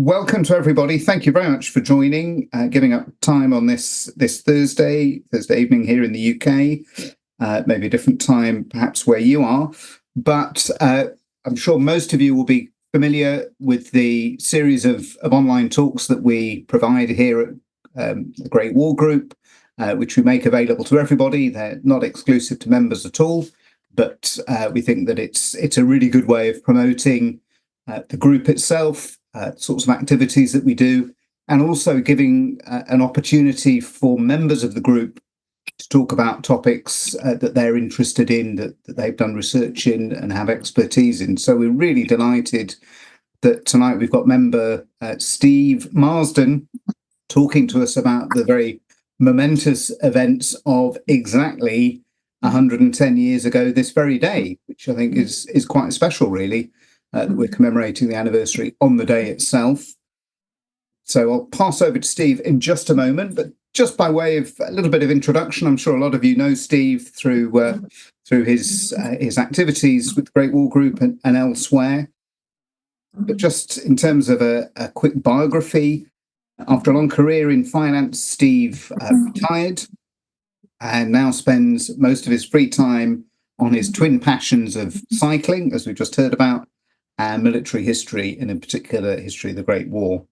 welcome to everybody. Thank you very much for joining, giving up time on this Thursday evening here in the UK. Maybe a different time, perhaps where you are, but I'm sure most of you will be familiar with the series of online talks that we provide here at the Great War Group, which we make available to everybody. They're not exclusive to members at all, but we think that it's a really good way of promoting the group itself, sorts of activities that we do, and also giving an opportunity for members of the group to talk about topics that they're interested in, that they've done research in and have expertise in. So we're really delighted that tonight we've got member Steve Marsdin talking to us about the very momentous events of exactly 110 years ago this very day, which I think is quite special, really. That we're commemorating the anniversary on the day itself. So I'll pass over to Steve in just a moment, but just by way of a little bit of introduction, I'm sure a lot of you know Steve through his activities with the Great War Group and elsewhere. But just in terms of a quick biography, after a long career in finance, Steve retired and now spends most of his free time on his twin passions of cycling, as we've just heard about, and military history, and in particular, history of the Great War.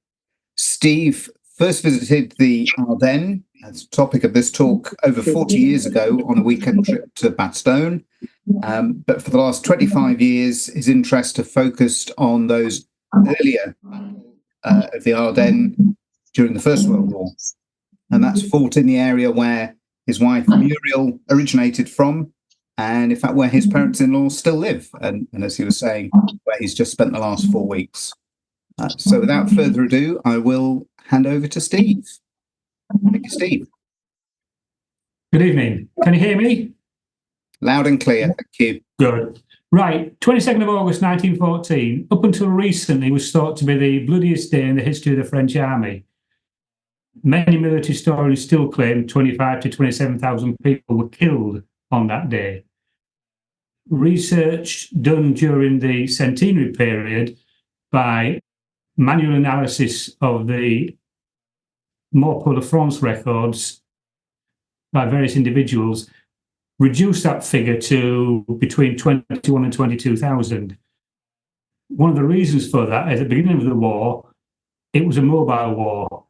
Steve first visited the Ardennes, as the topic of this talk, over 40 years ago on a weekend trip to Marsdin. But for the last 25 years, his interests have focused on those earlier of the Ardennes during the First World War. And that's fought in the area where his wife Muriel originated from, and in fact where his parents-in-law still live, and as he was saying, where he's just spent the last 4 weeks. So without further ado, I will hand over to Steve. Thank you, Steve. Good evening. Can you hear me? Loud and clear, thank you. Good. Right, 22nd of August 1914, up until recently, was thought to be the bloodiest day in the history of the French army. Many military historians still claim 25 to 27,000 people were killed on that day. Research done during the centenary period by manual analysis of the Mort de France records by various individuals reduced that figure to between 21 and 22,000. One of the reasons for that is at the beginning of the war, it was a mobile war.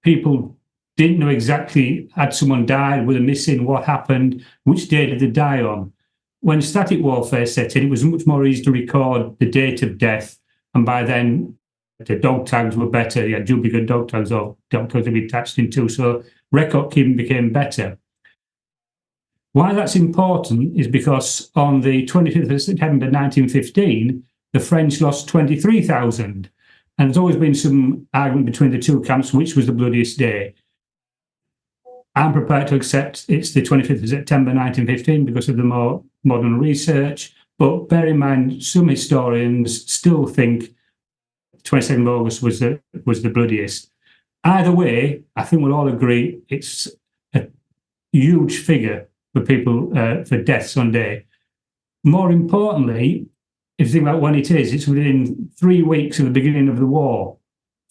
People didn't know exactly, had someone died, were they missing, what happened, which day did they die on. When static warfare set in, it was much more easy to record the date of death, and by then the dog tags were better. You had duplicate dog tags or dog tags to be attached into, so record keeping became better. Why that's important is because on the 25th of September 1915, the French lost 23,000. And there's always been some argument between the two camps, which was the bloodiest day. I'm prepared to accept it's the 25th of September 1915 because of the more modern research. But bear in mind, some historians still think 22nd of August was the bloodiest. Either way, I think we'll all agree it's a huge figure for people, for deaths on day. More importantly, if you think about when it is, it's within 3 weeks of the beginning of the war,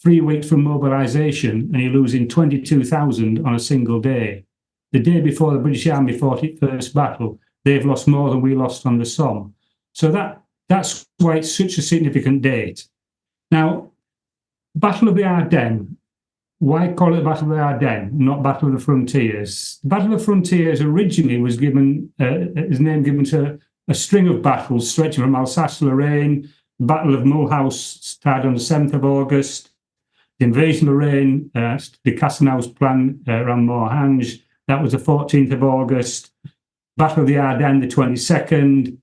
3 weeks from mobilisation, and you're losing 22,000 on a single day. The day before the British Army fought its first battle, they've lost more than we lost on the Somme. So that's why it's such a significant date. Now, Battle of the Ardennes, why call it Battle of the Ardennes, not Battle of the Frontiers? The Battle of the Frontiers originally was given, its name given to a string of battles stretching from Alsace-Lorraine, the Battle of Mulhouse started on the 7th of August, the invasion of Lorraine, the Castelnau's plan around Morhange, that was the 14th of August, Battle of the Ardennes, the 22nd.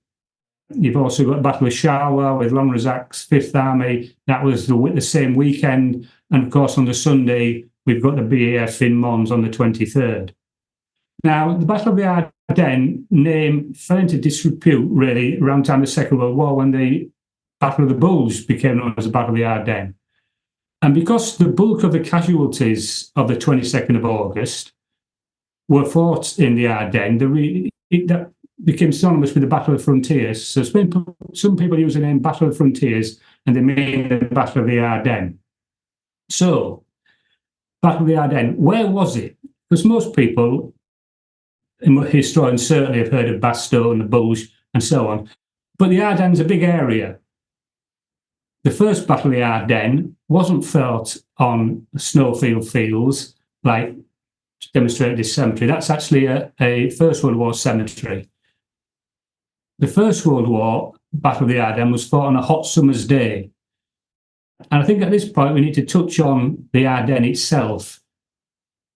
You've also got the Battle of Charleroi with Lanrezac's 5th Army, that was the same weekend, and of course on the Sunday, we've got the BAF in Mons on the 23rd. Now, the Battle of the Ardennes name fell into disrepute, really, around the time of the Second World War, when the Battle of the Bulge became known as the Battle of the Ardennes. And because the bulk of the casualties of the 22nd of August were fought in the Ardennes, that became synonymous with the Battle of the Frontiers. So some people use the name Battle of the Frontiers, and they mean the Battle of the Ardennes. So, Battle of the Ardennes, where was it? Because most people, historians certainly have heard of Bastogne, the Bulge, and so on. But the Ardennes is a big area. The first Battle of the Ardennes wasn't fought on snowfield fields like demonstrated this cemetery. That's actually a First World War cemetery. The First World War Battle of the Ardennes was fought on a hot summer's day. And I think at this point we need to touch on the Ardennes itself.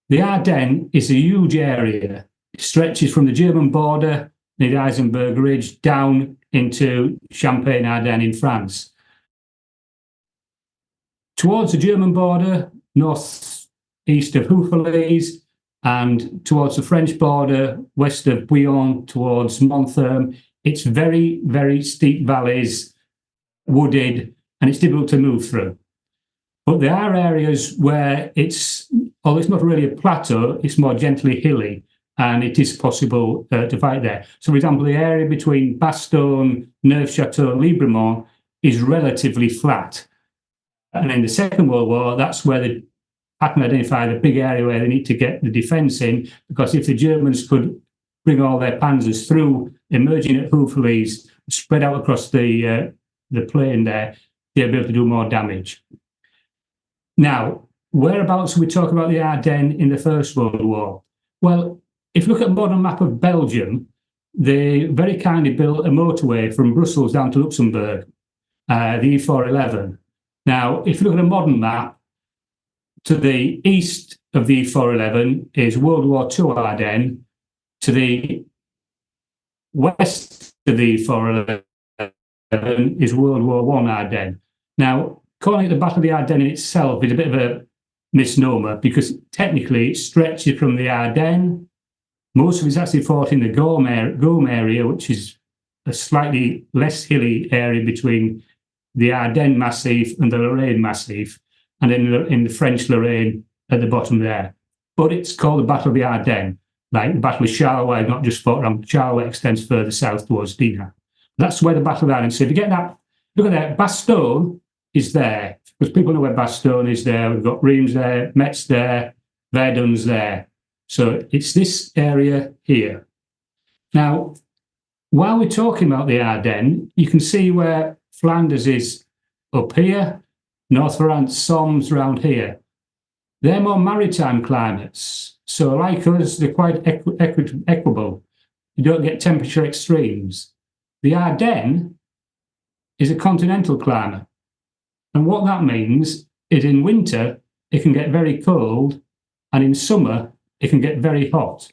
The Ardennes is a huge area. It stretches from the German border near the Eisenberg Ridge down into Champagne-Ardenne in France. Towards the German border, northeast of Houffalize, and towards the French border, west of Bouillon, towards Montherm, it's very, very steep valleys, wooded, and it's difficult to move through. But there are areas where although it's not really a plateau, it's more gently hilly, and it is possible to fight there. So, for example, the area between Bastogne, Neufchâteau, and Libremont is relatively flat. And in the Second World War, that's where they had to identify the big area where they need to get the defence in, because if the Germans could bring all their panzers through, emerging at Houffalize, spread out across the plain there, they'll be able to do more damage. Now, whereabouts we talk about the Ardennes in the First World War? Well, if you look at a modern map of Belgium, they very kindly built a motorway from Brussels down to Luxembourg, the E411. Now, if you look at a modern map, to the east of the E411 is World War II Ardennes. To the west of the E411 is World War I Ardennes. Now, calling it the Battle of the Ardennes itself is a bit of a misnomer, because technically it stretches from the Ardennes. Most of it's actually fought in the Gaume area, which is a slightly less hilly area between the Ardennes Massif and the Lorraine Massif, and then in the French Lorraine at the bottom there. But it's called the Battle of the Ardennes, like the Battle of Charleroi, not just fought around. Charleroi extends further south towards Dinant. That's where the Battle of the Ardennes. So if you get that, look at that, Bastogne is there, because people know where Bastogne is there. We've got Reims there, Metz there, Verdun's there. So it's this area here. Now, while we're talking about the Ardennes, you can see where Flanders is up here, North France, Somme around here. They're more maritime climates. So like us, they're quite equable. You don't get temperature extremes. The Ardennes is a continental climate. And what that means is in winter, it can get very cold, and in summer, it can get very hot.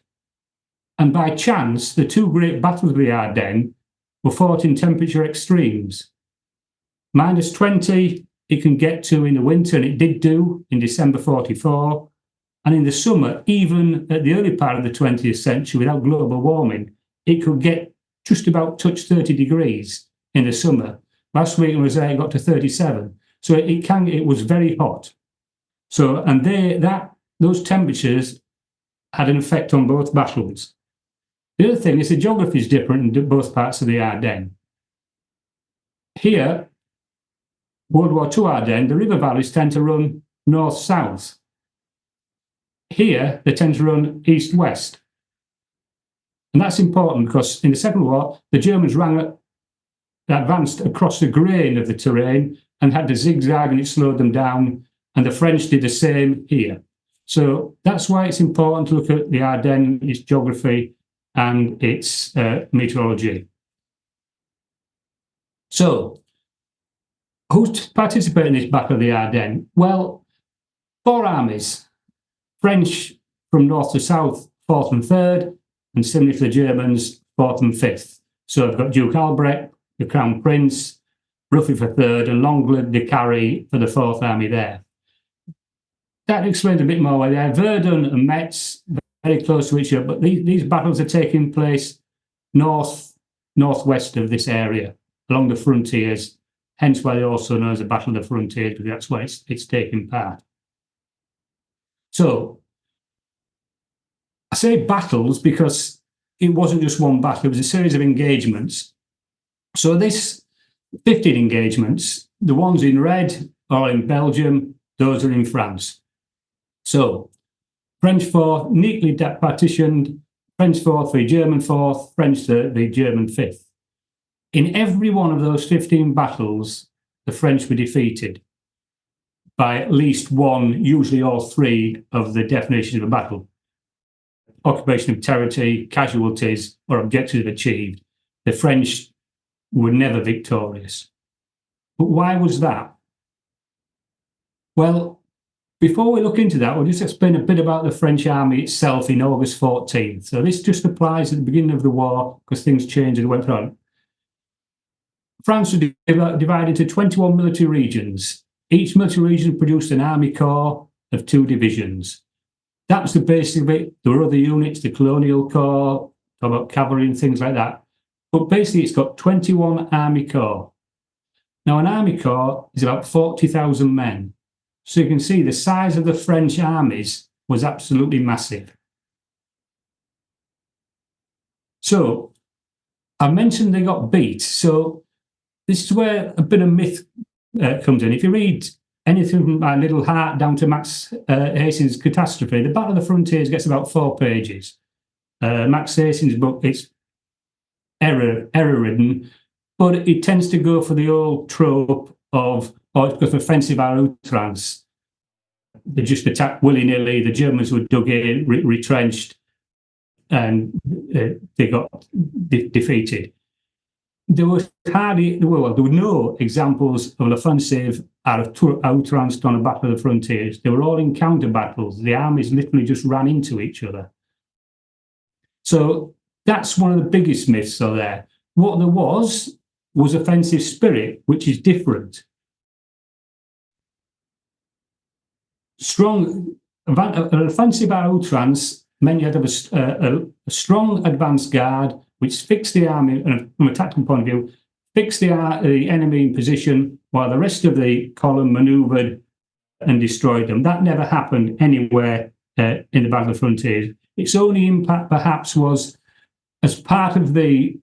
And by chance, the two great battles of the Ardennes were fought in temperature extremes. -20, it can get to in the winter, and it did do in December 44. And in the summer, even at the early part of the 20th century, without global warming, it could get just about touch 30 degrees in the summer. Last week it was there, it got to 37. So it was very hot. So, and those temperatures had an effect on both battles. The other thing is the geography is different in both parts of the Ardennes. Here, World War II Ardennes, the river valleys tend to run north-south. Here, they tend to run east-west. And that's important because in the Second War, the Germans advanced across the grain of the terrain and had to zigzag, and it slowed them down. And the French did the same here. So that's why it's important to look at the Ardennes, its geography and its meteorology. So, who's participating in this Battle of the Ardennes? Well, 4 armies. French from north to south, 4th and 3rd, and similarly for the Germans, 4th and 5th. So I've got Duke Albrecht, the Crown Prince, Ruffy for 3rd, and Longley de Carry for the 4th Army there. That explains a bit more why they're Verdun and Metz, very close to each other, but these battles are taking place northwest of this area, along the frontiers, hence why they also know as the Battle of the Frontiers, because that's why it's taking part. So, I say battles because it wasn't just one battle, it was a series of engagements. So this 15 engagements, the ones in red are in Belgium, those are in France. So French 4th, neatly partitioned, French 4th, the German 4th, French the German 5th. In every one of those 15 battles, the French were defeated by at least one, usually all three, of the definitions of a battle. Occupation of territory, casualties, or objectives achieved. The French were never victorious. But why was that? Well, before we look into that, we'll just explain a bit about the French army itself in August 14th. So this just applies at the beginning of the war because things changed as it went on. France was divided into 21 military regions. Each military region produced an army corps of 2 divisions. That was the basic of it. There were other units, the Colonial Corps, about cavalry and things like that. But basically, it's got 21 army corps. Now, an army corps is about 40,000 men. So you can see the size of the French armies was absolutely massive. So I mentioned they got beat. So this is where a bit of myth comes in. If you read anything from My Little Heart down to Max Hastings' Catastrophe, the Battle of the Frontiers gets about 4 pages. Max Hastings' book, it's error-ridden, but it tends to go for the old trope of, it's because offensive à outrance. They just attacked willy-nilly, the Germans were dug in, retrenched, and they got defeated. There were no examples of an offensive outranced on a battle of the frontiers. They were all encounter battles. The armies literally just ran into each other. So that's one of the biggest myths there. What there was offensive spirit, which is different. An offensive à outrance meant you had to have a strong advance guard, which fixed the army, from a tactical point of view, fixed the enemy in position while the rest of the column manoeuvred and destroyed them. That never happened anywhere in the Battle of the Frontiers. Its only impact, perhaps, was as part of the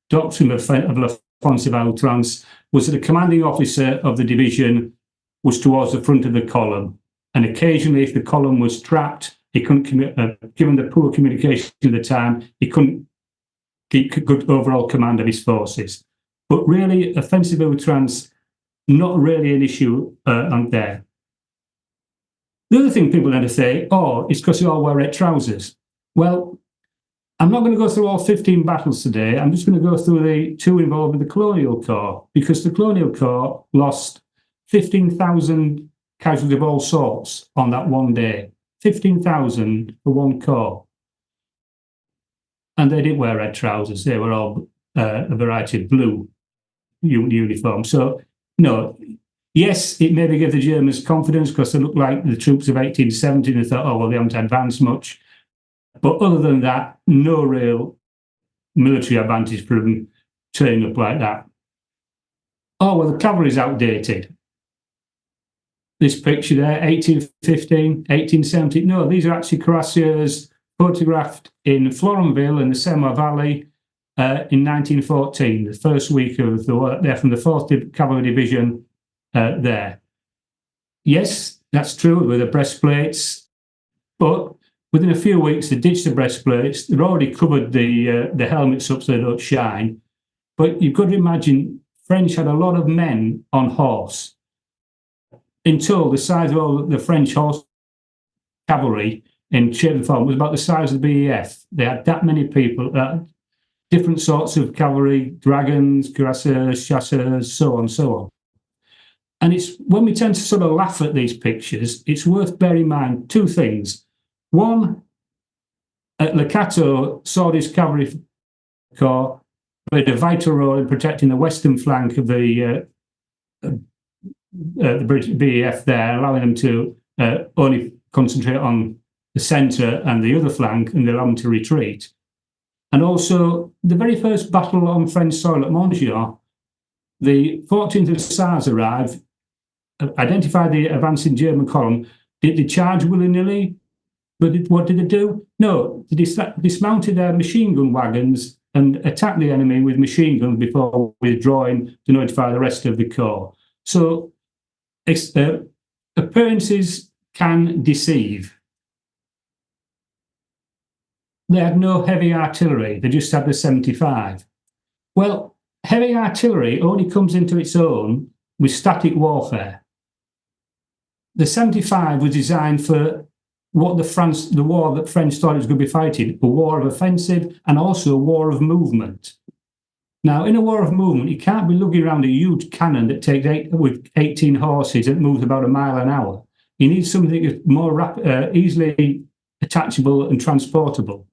doctrine of offensive à outrance, was that the commanding officer of the division was towards the front of the column. And occasionally, if the column was trapped, he couldn't, given the poor communication at the time, he couldn't keep good overall command of his forces. But really, offensive outrance, not really an issue on there. The other thing people tend to say, it's because you all wear red trousers. Well, I'm not going to go through all 15 battles today. I'm just going to go through the 2 involved with the Colonial Corps, because the Colonial Corps lost 15,000 casualties of all sorts on that one day. 15,000 for one corps. And they didn't wear red trousers. They were all a variety of blue uniforms. So, no, yes, it maybe gave the Germans confidence because they looked like the troops of 1870 and they thought, they haven't advanced much. But other than that, no real military advantage for them turning up like that. The cavalry's outdated. This picture there, 1815, 1870. No, these are actually cuirassiers photographed in Florenville in the Semois Valley in 1914, the first week of the war. They're from the 4th Cavalry Division there. Yes, that's true with the breastplates, but within a few weeks, they ditched the breastplates. They'd already covered the helmets up so they don't shine. But you've got to imagine, French had a lot of men on horse. In total, the size of all the French horse cavalry in shape and form was about the size of the BEF. They had that many people, different sorts of cavalry, dragons, cuirassiers, chasseurs, so on, so on. And it's when we tend to sort of laugh at these pictures, it's worth bearing in mind 2 things. One, Le Cateau saw this cavalry corps played a vital role in protecting the western flank of the British BEF there, allowing them to only concentrate on the centre and the other flank, and allow them to retreat. And also, the very first battle on French soil at Montjean, the 14th Hussars arrived, identified the advancing German column. Did they charge willy-nilly? But what did they do? No, they dismounted their machine gun wagons and attacked the enemy with machine guns before withdrawing to notify the rest of the corps. So appearances can deceive. They had no heavy artillery, they just had the 75. Well, heavy artillery only comes into its own with static warfare. The 75 was designed for what the war that French thought it was going to be fighting, a war of offensive and also a war of movement. Now, in a war of movement, you can't be lugging around a huge cannon that takes with 18 horses that moves about a mile an hour. You need something that's more easily attachable and transportable.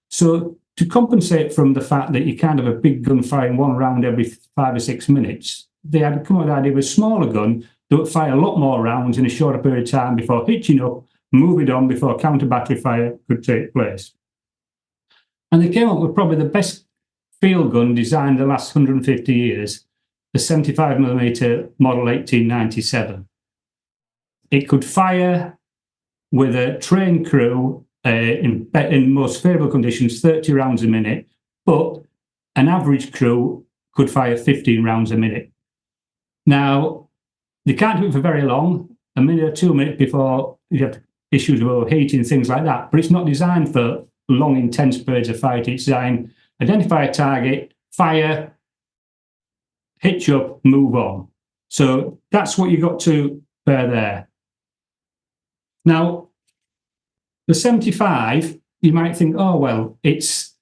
So to compensate from the fact that you can't have a big gun firing one round every 5 or 6 minutes, they had to come up with the idea of a smaller gun that would fire a lot more rounds in a shorter period of time before hitching up, moving on before counter-battery fire could take place. And they came up with probably the best field gun designed in the last 150 years, the 75mm model 1897. It could fire with a trained crew in most favourable conditions, 30 rounds a minute, but an average crew could fire 15 rounds a minute. Now, they can't do it for very long, a minute or 2 minutes before you have issues of overheating, things like that, but it's not designed for long, intense periods of fight. It's designed, identify a target, fire, hitch up, move on. So that's what you got to bear there. Now, the 75, you might think, oh, well, it's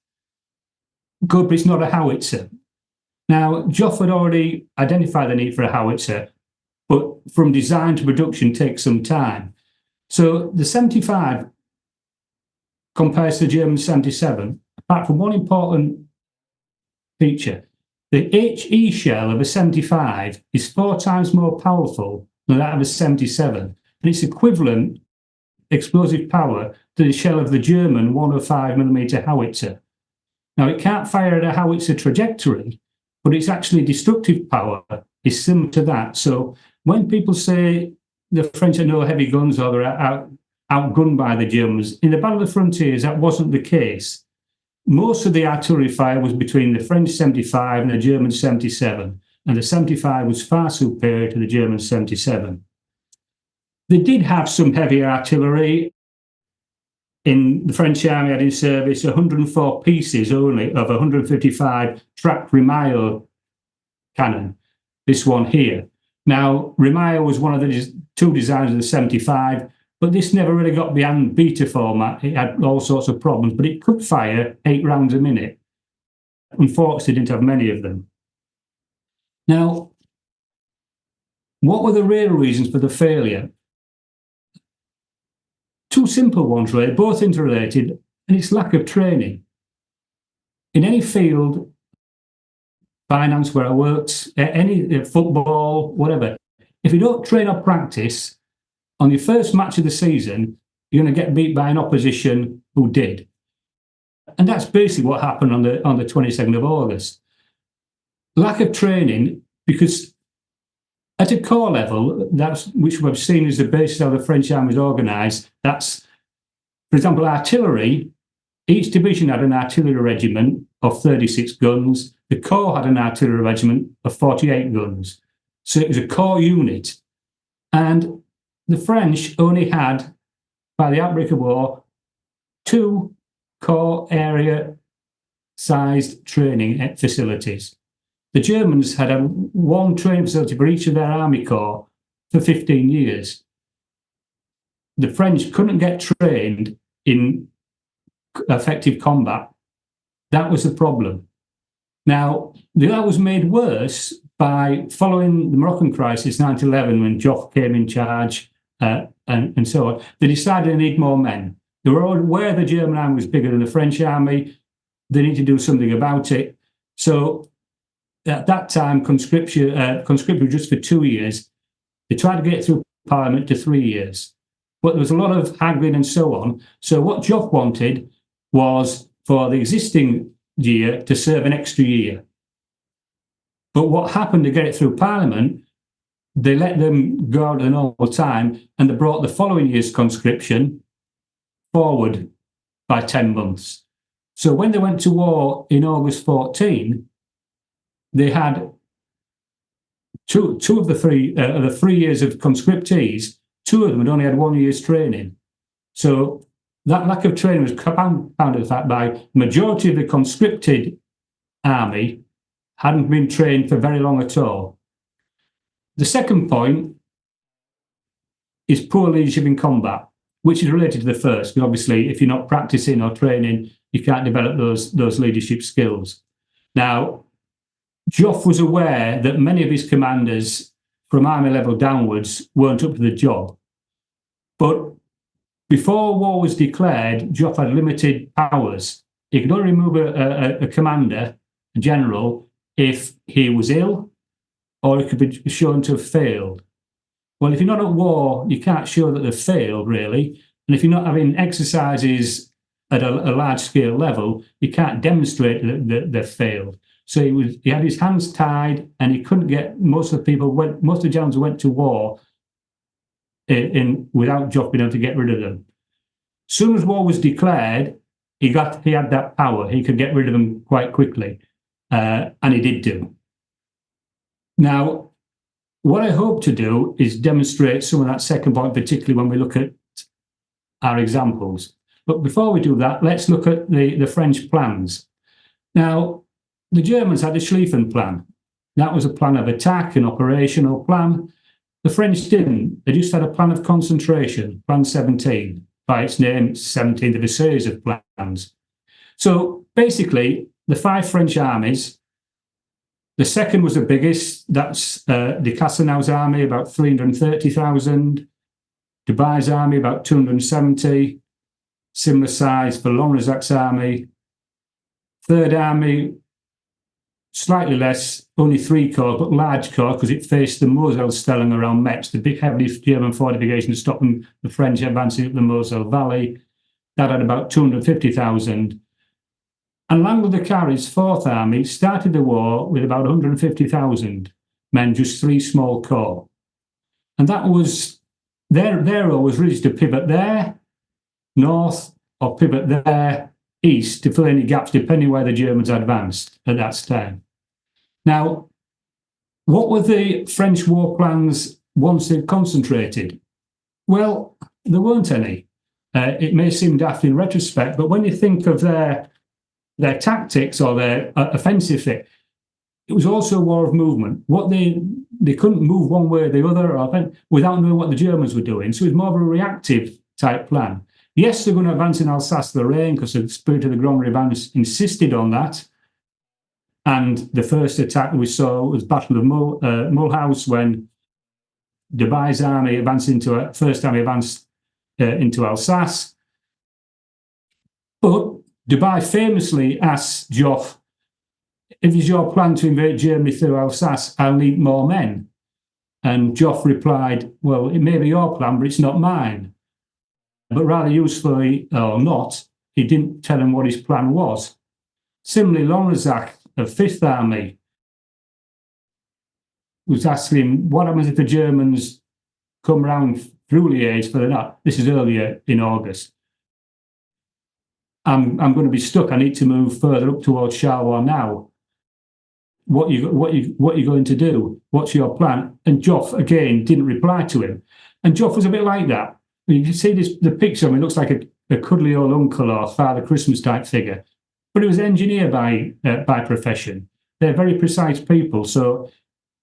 good, but it's not a howitzer. Now, Joff had already identified the need for a howitzer, but from design to production takes some time. So the 75 compares to the German 77, apart from one important feature. The HE shell of a 75 is 4 times more powerful than that of a 77, and it's equivalent explosive power to the shell of the German 105mm howitzer. Now, it can't fire at a howitzer trajectory, but its actually destructive power is similar to that. So when people say the French have no heavy guns or they're outgunned by the Germans, in the Battle of the Frontiers, that wasn't the case. Most of the artillery fire was between the French 75 and the German 77, and the 75 was far superior to the German 77. They did have some heavy artillery. In the French army had in service 104 pieces only of 155 tracked Rimailho cannon, this one here. Now, Rimailho was one of the 2 designers of the 75, but this never really got beyond beta format. It had all sorts of problems, but it could fire 8 rounds a minute. Unfortunately, it didn't have many of them. Now, what were the real reasons for the failure? 2 simple ones, really, both interrelated, and it's lack of training. In any field, finance where I worked, any football, whatever, if you don't train or practice, on your first match of the season, you're going to get beat by an opposition who did. And that's basically what happened on the 22nd of August. Lack of training, because at a corps level, that's which we've seen as the basis of the French army is organised. That's, for example, artillery. Each division had an artillery regiment of 36 guns. The corps had an artillery regiment of 48 guns. So it was a corps unit. And the French only had, by the outbreak of war, 2 corps area-sized training facilities. The Germans had 1 training facility for each of their army corps for 15 years. The French couldn't get trained in effective combat. That was the problem. Now, that was made worse by following the Moroccan crisis, 1911, when Joff came in charge, and so on. They decided they need more men. They were aware the German army was bigger than the French army. They need to do something about it. So at that time, conscription was just for 2 years. They tried to get through Parliament to 3 years. But there was a lot of haggling and so on. So what Joff wanted was for the existing year to serve an extra year. But what happened to get it through Parliament, they let them go out at the normal time, and they brought the following year's conscription forward by 10 months. So when they went to war in August 14, they had two of the 3 years of conscriptees 2 of them had only had 1 year's training. So that lack of training was compounded that by majority of the conscripted army hadn't been trained for very long at all. The second point is poor leadership in combat, which is related to the first. But obviously, if you're not practicing or training, you can't develop those leadership skills. Now, Joff was aware that many of his commanders from army level downwards weren't up to the job. But before war was declared, Joff had limited powers. He could only remove a commander, a general, if he was ill or he could be shown to have failed. Well, if you're not at war, you can't show that they've failed, really. And if you're not having exercises at a large-scale level, you can't demonstrate that they've failed. So he had his hands tied, and he couldn't get most of the generals went to war without Joff being able to get rid of them. As soon as war was declared, he had that power. He could get rid of them quite quickly, and he did do. Now, what I hope to do is demonstrate some of that second point, particularly when we look at our examples. But before we do that, let's look at the French plans. Now, the Germans had a Schlieffen plan. That was a plan of attack, an operational plan. The French didn't. They just had a plan of concentration, Plan 17. By its name, it's 17th of a series of plans. So basically, the 5 French armies, the second was the biggest. That's de Castelnau's army, about 330,000. Dubai's army, about 270. Similar size for Lonresac's army. Third army, slightly less, only 3 corps, but large corps because it faced the Moselle Stellung around Metz, the big heavily German fortification stopping the French advancing up the Moselle Valley. That had about 250,000. And Langle de Cary's 4th Army started the war with about 150,000 men, just 3 small corps. And that was, their role was really to pivot there, north, or pivot there, east, to fill any gaps, depending where the Germans advanced at that time. Now, what were the French war plans once they'd concentrated? Well, there weren't any. It may seem daft in retrospect, but when you think of their tactics or their offensive thing, it was also a war of movement. They couldn't move one way or the other without knowing what the Germans were doing. So it was more of a reactive type plan. Yes, they're going to advance in Alsace-Lorraine because the Spirit of the Grand Advance insisted on that. And the first attack we saw was Battle of Mulhouse, when Dubai's army advanced into Alsace. But Dubai famously asked Joff, if it's your plan to invade Germany through Alsace, I'll need more men. And Joff replied, well, it may be your plan, but it's not mine. But rather usefully or not, he didn't tell him what his plan was. Similarly, Lonresac of 5th Army was asking him, what happens if the Germans come round through Liège for the night? This is earlier in August. I'm going to be stuck. I need to move further up towards Charleroi now. What are you going to do? What's your plan? And Joff, again, didn't reply to him. And Joff was a bit like that. You can see the picture. I mean, it looks like a cuddly old uncle or Father Christmas type figure. But he was an engineer by profession. They're very precise people. So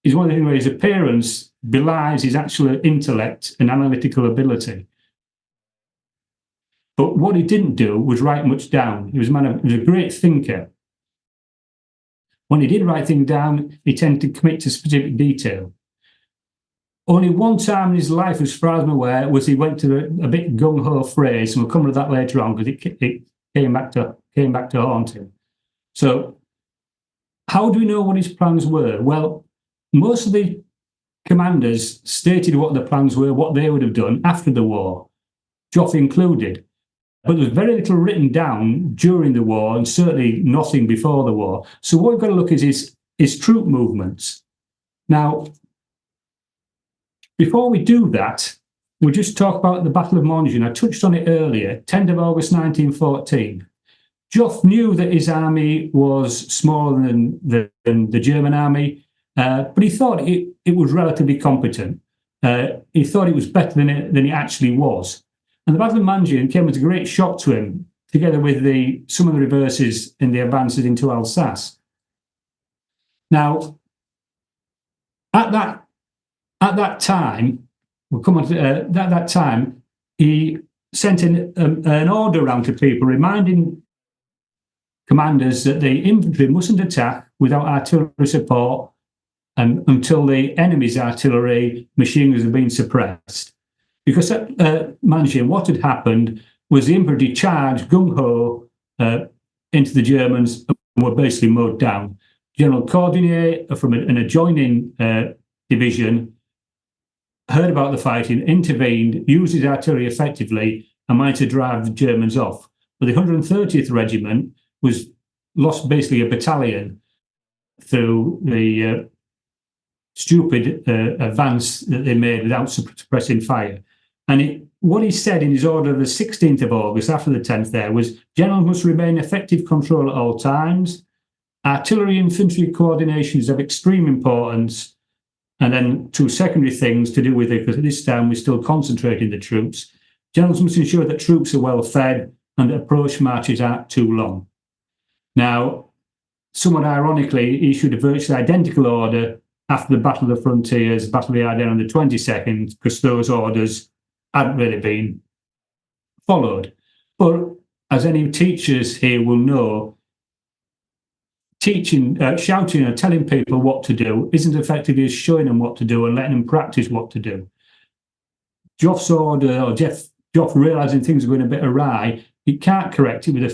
he's one of the things where his appearance belies his actual intellect and analytical ability. But what he didn't do was write much down. He was a great thinker. When he did write things down, he tended to commit to specific detail. Only one time in his life, as far as I'm aware, was he went to a bit gung-ho phrase, and we'll come to that later on because it came back to haunt him. So, how do we know what his plans were? Well, most of the commanders stated what the plans were, what they would have done after the war, Joff included. But there's very little written down during the war, and certainly nothing before the war. So what we've got to look at is troop movements. Now, before we do that, we'll just talk about the Battle of Montjuïc. I touched on it earlier, 10th of August 1914. Joff knew that his army was smaller than the German army, but he thought it was relatively competent. he thought it was better than it actually was. And the Battle of Marsdin came as a great shock to him, together with some of the reverses in the advances into Alsace. Now, at that time, we'll come on to that time, he sent an order around to people reminding commanders that the infantry mustn't attack without artillery support until the enemy's artillery machine guns have been suppressed. Because at Marsdin, what had happened was the infantry charged gung-ho into the Germans and were basically mowed down. General Cordinier from an adjoining division heard about the fighting, intervened, used his artillery effectively, and managed to drive the Germans off. But the 130th Regiment was lost basically a battalion through the stupid advance that they made without suppressing fire. And what he said in his order of the 16th of August, after the 10th there, was generals must remain effective control at all times. Artillery infantry coordination is of extreme importance. And then two secondary things to do with it, because at this time we're still concentrating the troops. Generals must ensure that troops are well fed and that approach marches aren't too long. Now, somewhat ironically, he issued a virtually identical order after the Battle of the Frontiers, Battle of the Ardennes on the 22nd, because those orders hadn't really been followed. But as any teachers here will know, shouting and telling people what to do isn't effectively as showing them what to do and letting them practice what to do. Joff's order, or Joff realising things are going a bit awry, he can't correct it with a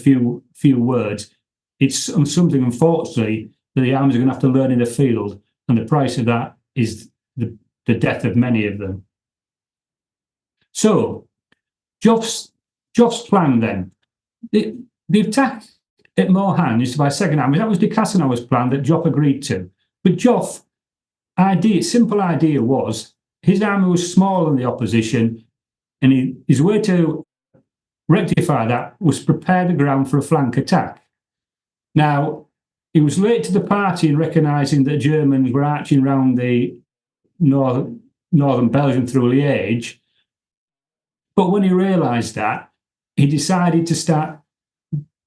few words. It's something, unfortunately, that the armies are going to have to learn in the field, and the price of that is the death of many of them. So, Joff's plan then, the attack at Marsdin by Second Army, that was de Cassenau's plan that Joff agreed to. But Joff's simple idea was, his army was smaller than the opposition, and his way to rectify that was prepare the ground for a flank attack. Now, he was late to the party in recognising that Germans were arching around the northern Belgium through Liège, but when he realised that, he decided to start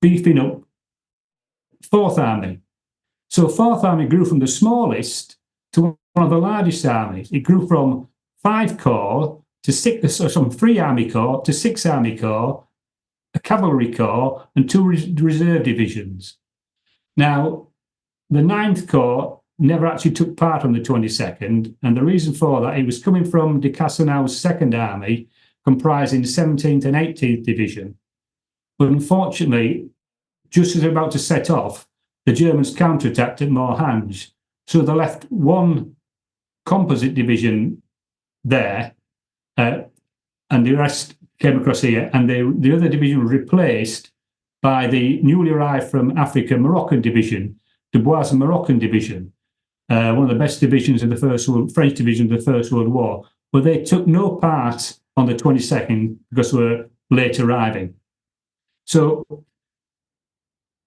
beefing up Fourth Army. So Fourth Army grew from the smallest to one of the largest armies. It grew from 5 corps to 3 Army Corps to 6 Army Corps, a cavalry corps, and 2 reserve divisions. Now, the 9th Corps never actually took part on the 22nd, and the reason for that, it was coming from de Cassenau's Second Army, comprising 17th and 18th Division. But unfortunately, just as they were about to set off, the Germans counterattacked at Marsdin. So they left one composite division there, and the rest came across here, and the other division was replaced by the newly arrived from Africa Moroccan division, Dubois' Moroccan division, one of the best divisions of the French division of the First World War. But they took no part on the 22nd because they were late arriving. So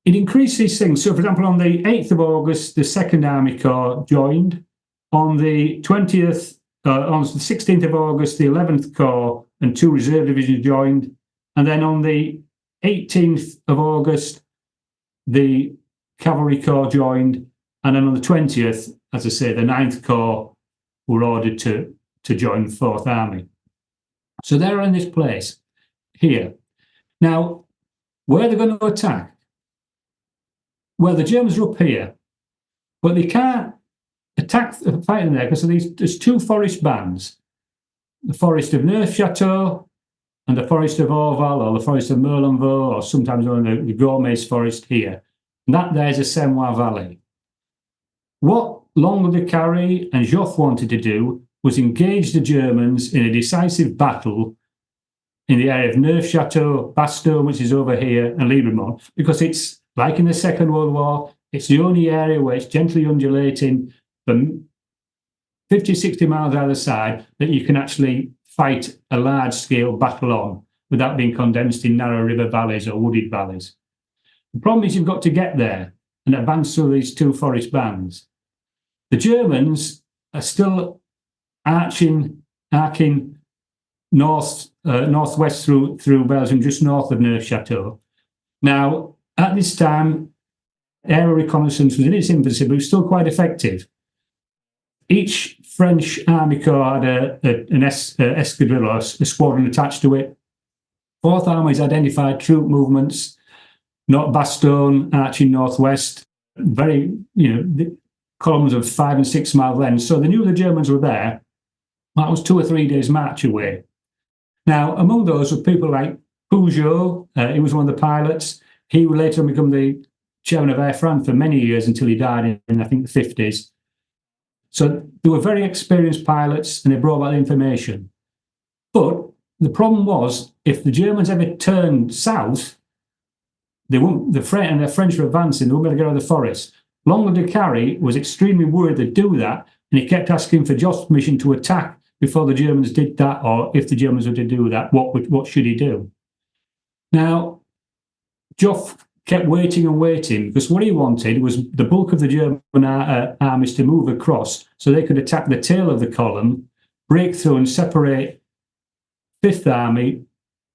it increased these things. So, for example, on the 8th of August, the Second Army Corps joined. On the 20th, on the 16th of August, the 11th Corps and 2 reserve divisions joined. And then on the 18th of August, the Cavalry Corps joined. And then on the 20th, as I say, the 9th Corps were ordered to join the 4th Army. So they're in this place here. Now, where are they going to attack? Well, the Germans are up here, but they can't attack fighting there because there's 2 forest bands, the forest of Neufchâteau and the forest of Orval, or the forest of Merlinvaux, or sometimes known as the Gourmet's forest here. And that there's a Semois Valley. What Long de Carré and Joffre wanted to do was engage the Germans in a decisive battle in the area of Neufchâteau, Bastogne, which is over here, and Libramont, because it's like in the Second World War, it's the only area where it's gently undulating for 50, 60 miles either side that you can actually fight a large-scale battle on without being condensed in narrow river valleys or wooded valleys. The problem is you've got to get there and advance through these 2 forest bands. The Germans are still arching arcing northwest through Belgium, just north of Neufchâteau. Now, at this time, aerial reconnaissance was in its infancy, but it was still quite effective. Each French Army Corps had an escadrille, or a squadron attached to it. Fourth Army's identified troop movements, not Bastogne, arching northwest, very, columns of 5 and 6 mile length. So they knew the Germans were there. That was 2 or 3 days' march away. Now, among those were people like Peugeot. He was one of the pilots. He would later become the chairman of Air France for many years until he died in I think, the 50s. So they were very experienced pilots, and they brought back the information. But the problem was, if the Germans ever turned south, the French were advancing, they weren't going to get out of the forest. Longue de Carry was extremely worried they'd do that, and he kept asking for Joff's permission to attack before the Germans did that, or if the Germans were to do that, what should he do? Now, Joff kept waiting and waiting, because what he wanted was the bulk of the German armies to move across so they could attack the tail of the column, break through and separate Fifth Army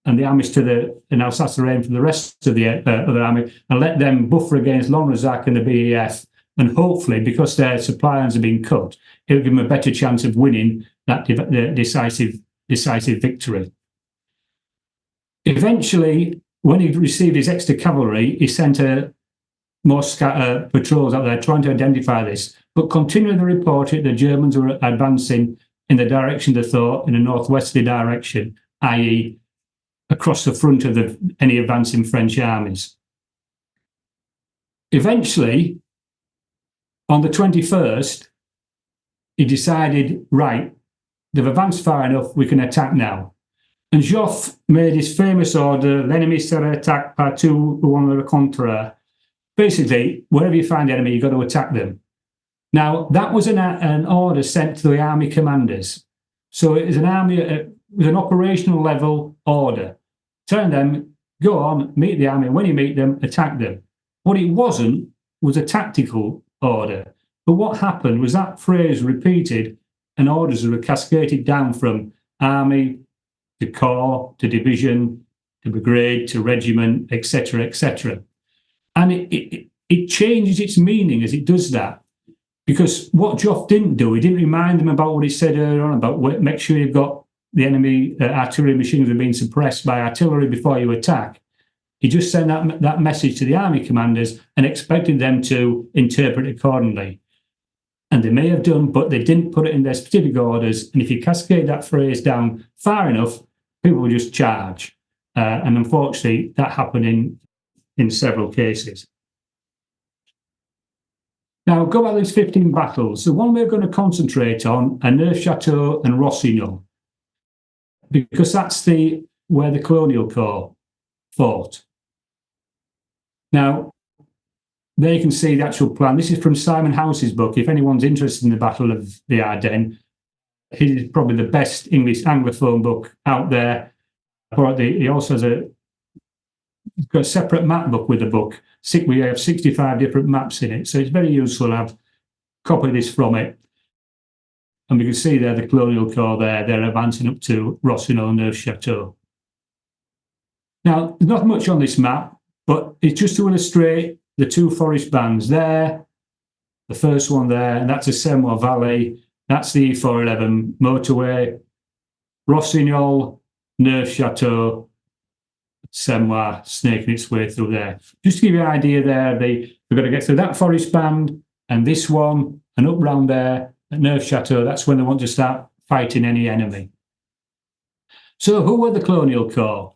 and the armies in Alsace-Lorraine from the rest of the other army, and let them buffer against Lanrezac and the BEF. And hopefully, because their supply lines have been cut, it will give them a better chance of winning that decisive victory. Eventually, when he received his extra cavalry, he sent more patrols out there trying to identify this, but continually reported the Germans were advancing in the direction they thought, in a northwesterly direction, i.e., across the front of any advancing French armies. Eventually, on the 21st, he decided, right, they've advanced far enough, we can attack now. And Joffre made his famous order, l'ennemi sera attaqué partout où on le rencontrera. Basically, wherever you find the enemy, you've got to attack them. Now, that was an order sent to the army commanders. So it was an operational level order. Telling them, go on, meet the army. When you meet them, attack them. What it wasn't was a tactical order. But what happened was that phrase repeated, and orders were cascaded down from army to corps to division to brigade to regiment, etc., etc. And it changes its meaning as it does that. Because what Joffre didn't do, he didn't remind them about what he said earlier on about make sure you've got the enemy artillery machines are being suppressed by artillery before you attack. He just sent that message to the army commanders and expected them to interpret accordingly. And they may have done, but they didn't put it in their specific orders. And if you cascade that phrase down far enough, people will just charge. And unfortunately, that happened in several cases. Now, go back to these 15 battles. The one we're going to concentrate on are Neufchâteau and Rossignol, because that's where the Colonial Corps fought. Now, there you can see the actual plan. This is from Simon House's book. If anyone's interested in the Battle of the Ardennes, it is probably the best English Anglophone book out there. He also has got a separate map book with the book. We have 65 different maps in it, so it's very useful to have copy this from it. And we can see there the Colonial Corps there, they're advancing up to Rossignol and Neufchâteau. Now, there's not much on this map, but it's just to illustrate the two forest bands there, the first one there, and that's the Semois Valley, that's the E411 motorway, Rossignol, Neufchâteau, Semois snaking its way through there. Just to give you an idea there, we've got to get through that forest band and this one, and up round there at Neufchâteau, that's when they want to start fighting any enemy. So who were the Colonial Corps?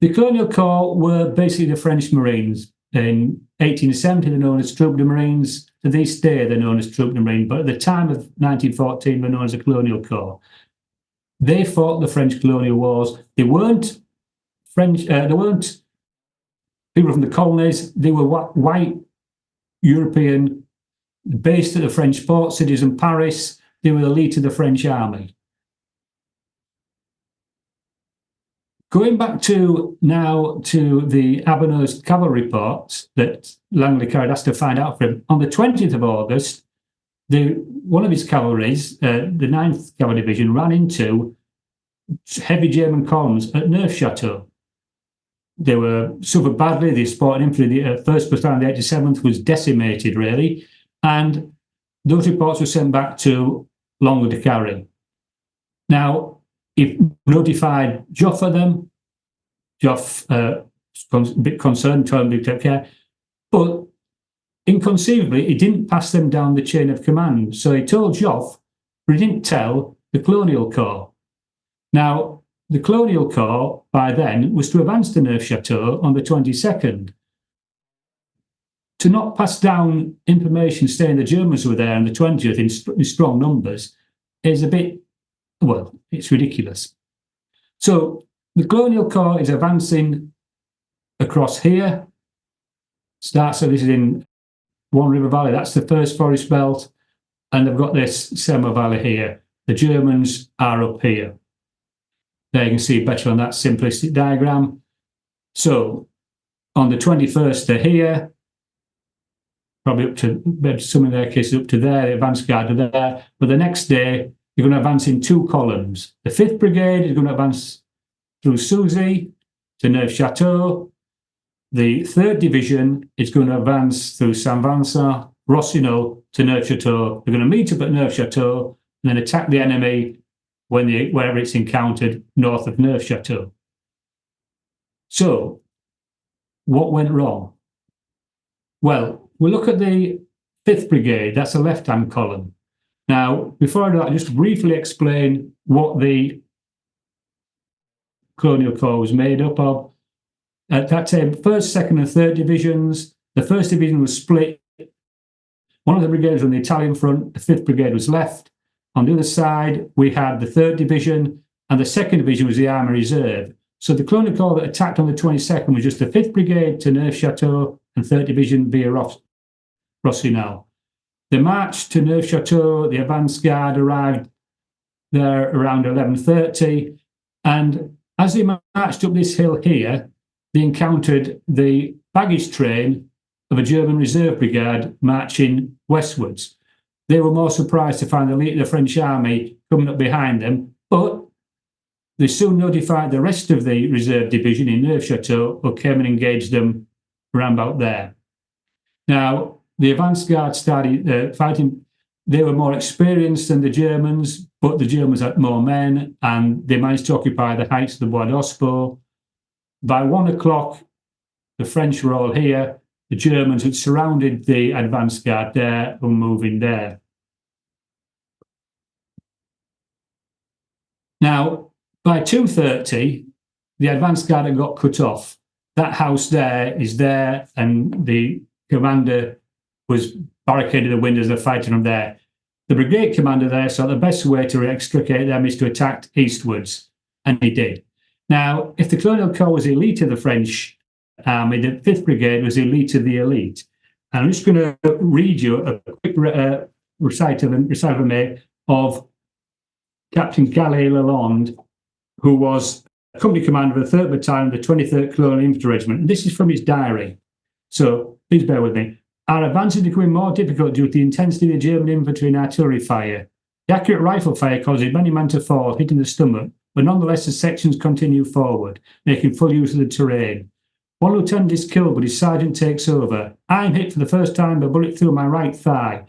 The Colonial Corps were basically the French Marines. In 1870, they're known as Troupes de Marines. To this day, they're known as Troupes de Marines, but at the time of 1914, they're known as the Colonial Corps. They fought the French colonial wars. They weren't French. They weren't people from the colonies. They were white European, based at the French port cities in Paris. They were the elite of the French army. Going back to the Ardennes cavalry reports that Langley carried us to find out from him, on the 20th of August, one of his cavalries, the 9th Cavalry Division, ran into heavy German columns at Neufchâteau. They were suffered badly. The support infantry, the 1st Battalion, the 87th, was decimated, really. And those reports were sent back to Longue de Carry. Now, he notified Joff of them. Joff was a bit concerned, told him to take care. But inconceivably, he didn't pass them down the chain of command. So he told Joff, but he didn't tell the Colonial Corps. Now, the Colonial Corps, by then, was to advance to Neufchâteau on the 22nd. To not pass down information saying the Germans were there on the 20th in strong numbers is a bit, well, it's ridiculous. So the Colonial Corps is advancing across here. Starts, so this is in One River Valley, that's the first forest belt, and they've got this Sema Valley here. The Germans are up here. There you can see better on that simplistic diagram. So on the 21st, they're here, probably up to some of their cases up to there, the advance guard are there. But the next day, you're going to advance in 2 columns. The 5th Brigade is going to advance through Souzy to Neufchâteau. The 3rd Division is going to advance through Saint-Vincent, Rossignol to Neufchâteau. They're going to meet up at Neufchâteau and then attack the enemy wherever it's encountered north of Neufchâteau. So, what went wrong? Well, we'll look at the 5th Brigade. That's a left-hand column. Now, before I do that, I'll just briefly explain what the Colonial Corps was made up of. At that time, 1st, 2nd and 3rd Divisions. The 1st Division was split. One of the brigades was on the Italian front, the 5th Brigade was left. On the other side, we had the 3rd Division, and the 2nd Division was the Army Reserve. So the Colonial Corps that attacked on the 22nd was just the 5th Brigade to Neufchâteau and 3rd Division via Rossignol. They marched to Neufchâteau, the advance guard arrived there around 11:30, and as they marched up this hill here, they encountered the baggage train of a German reserve brigade marching westwards. They were more surprised to find the French army coming up behind them, but they soon notified the rest of the reserve division in Neufchâteau, who came and engaged them around about there. Now, the advance guard started fighting. They were more experienced than the Germans, but the Germans had more men, and they managed to occupy the heights of the Bois d'Ospo. By 1 o'clock, the French were all here. The Germans had surrounded the advance guard there and were moving there. Now, by 2:30, the advance guard had got cut off. That house there is there, and the commander was barricaded the windows, they're fighting from there. The brigade commander there saw the best way to extricate them is to attack eastwards, and he did. Now, if the Colonial Corps was the elite of the French army, the 5th Brigade was the elite of the elite. And I'm just going to read you a quick recital of Captain Gallet Lalonde, who was company commander of the 3rd Battalion of the 23rd Colonial Infantry Regiment. And this is from his diary. So please bear with me. Our advance is becoming more difficult due to the intensity of the German infantry and artillery fire. The accurate rifle fire causes many men to fall, hitting the stomach, but nonetheless the sections continue forward, making full use of the terrain. One lieutenant is killed, but his sergeant takes over. I'm hit for the first time by a bullet through my right thigh,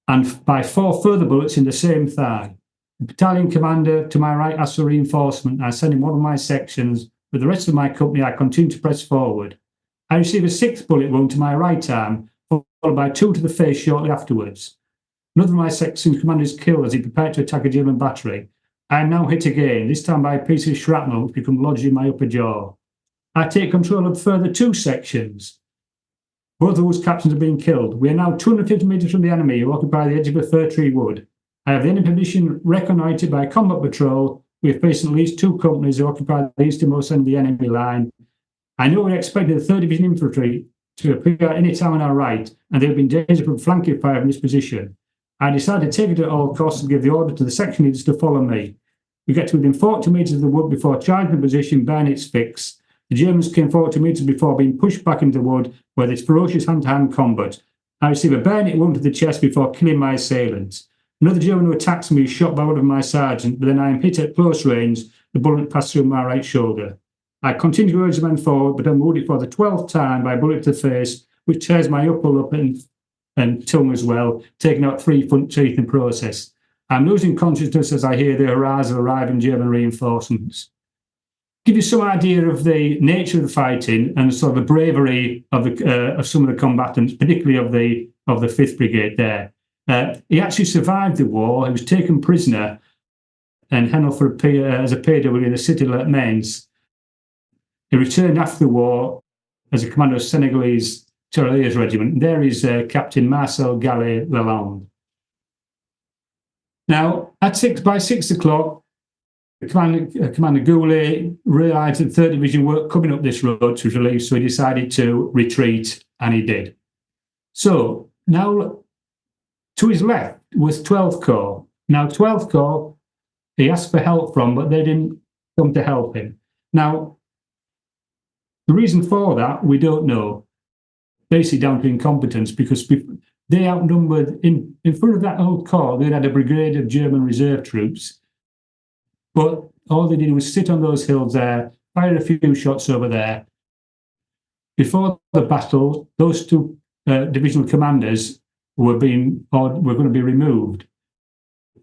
and by 4 further bullets in the same thigh. The battalion commander to my right asks for reinforcement. I send him one of my sections. With the rest of my company, I continue to press forward. I receive a 6th bullet wound to my right arm, followed by 2 to the face shortly afterwards. Another of my section's commander is killed as he prepared to attack a German battery. I am now hit again, this time by a piece of shrapnel which became lodged in my upper jaw. I take control of further 2 sections. Both of whose captains have been killed. We are now 250 metres from the enemy who occupy the edge of a fir tree wood. I have the enemy position reconnoitred by a combat patrol. We have faced at least 2 companies who occupy the easternmost end of the enemy line. I know we expected the 3rd Division Infantry to appear at any time on our right, and they have been in danger from flanking fire from this position. I decided to take it at all costs and give the order to the section leaders to follow me. We get to within 40 metres of the wood before charging the position, bayonets fixed. The Germans came forward 2 metres before being pushed back into the wood where there's ferocious hand-to-hand combat. I receive a bayonet wound to the chest before killing my assailants. Another German who attacks me is shot by one of my sergeants, but then I am hit at close range. The bullet passed through my right shoulder. I continue to urge the men forward, but I'm wounded for the 12th time by a bullet to the face, which tears my upper lip and tongue as well, taking out 3 front teeth in process. I'm losing consciousness as I hear the hurrahs of arriving German reinforcements. Give you some idea of the nature of the fighting and sort of the bravery of some of the combatants, particularly of the 5th Brigade there. He actually survived the war. He was taken prisoner and handled as a PW in the citadel at Mainz. He returned after the war as a commander of Senegalese Tirailleurs Regiment. There is Captain Marcel Gallet Lalonde. Now, by 6 o'clock, Commander Goulet realised that the 3rd Division weren't coming up this road to relief, so he decided to retreat, and he did. So now, to his left was 12th Corps. Now, 12th Corps, he asked for help from, but they didn't come to help him. Now, the reason for that, we don't know. Basically down to incompetence, because they outnumbered, in front of that old corps, they had a brigade of German reserve troops. But all they did was sit on those hills there, fire a few shots over there. Before the battle, those 2 divisional commanders were going to be removed.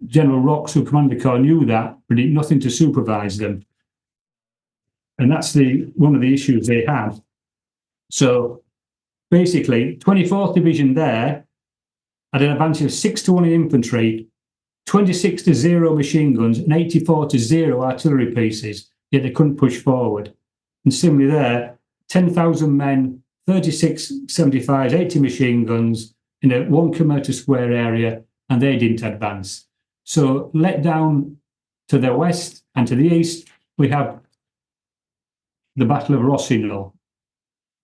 General Rocks, who commanded the corps, knew that, but did nothing to supervise them. And that's one of the issues they had. So basically, 24th Division there had an advantage of 6-1 in infantry, 26-0 machine guns, and 84-0 artillery pieces, yet they couldn't push forward. And similarly there, 10,000 men, 36 75s, 80 machine guns in a 1 kilometre square area, and they didn't advance. So let down to the west and to the east, we have the Battle of Rossignol.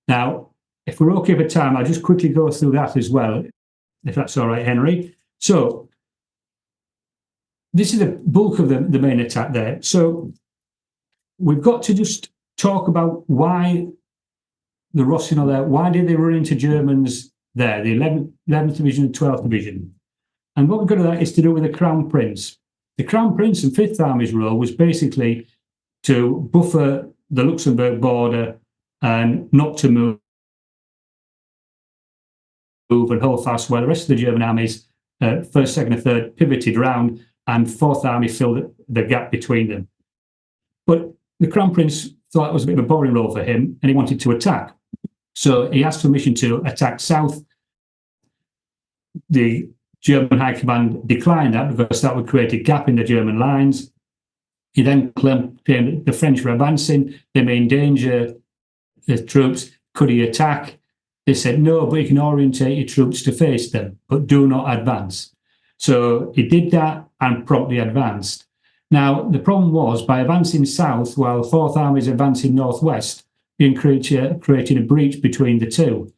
Now, if we're okay for time, I'll just quickly go through that as well, if that's all right, Henry. So this is the bulk of the main attack there. So we've got to just talk about why the Rossignol there, why did they run into Germans there, the 11th Division and 12th Division? And what we've got to that is to do with the Crown Prince. The Crown Prince and 5th Army's role was basically to buffer the Luxembourg border and not to move and hold fast, while the rest of the German armies, 1st, 2nd, and 3rd, pivoted around, and 4th Army filled the gap between them. But the Crown Prince thought it was a bit of a boring role for him, and he wanted to attack. So he asked permission to attack south. The German High Command declined that because that would create a gap in the German lines. He then claimed the French were advancing, they may endanger the troops. Could he attack? They said, no, but you can orientate your troops to face them, but do not advance. So he did that and promptly advanced. Now, the problem was, by advancing south while the 4th Army is advancing northwest, being creating a breach between the two.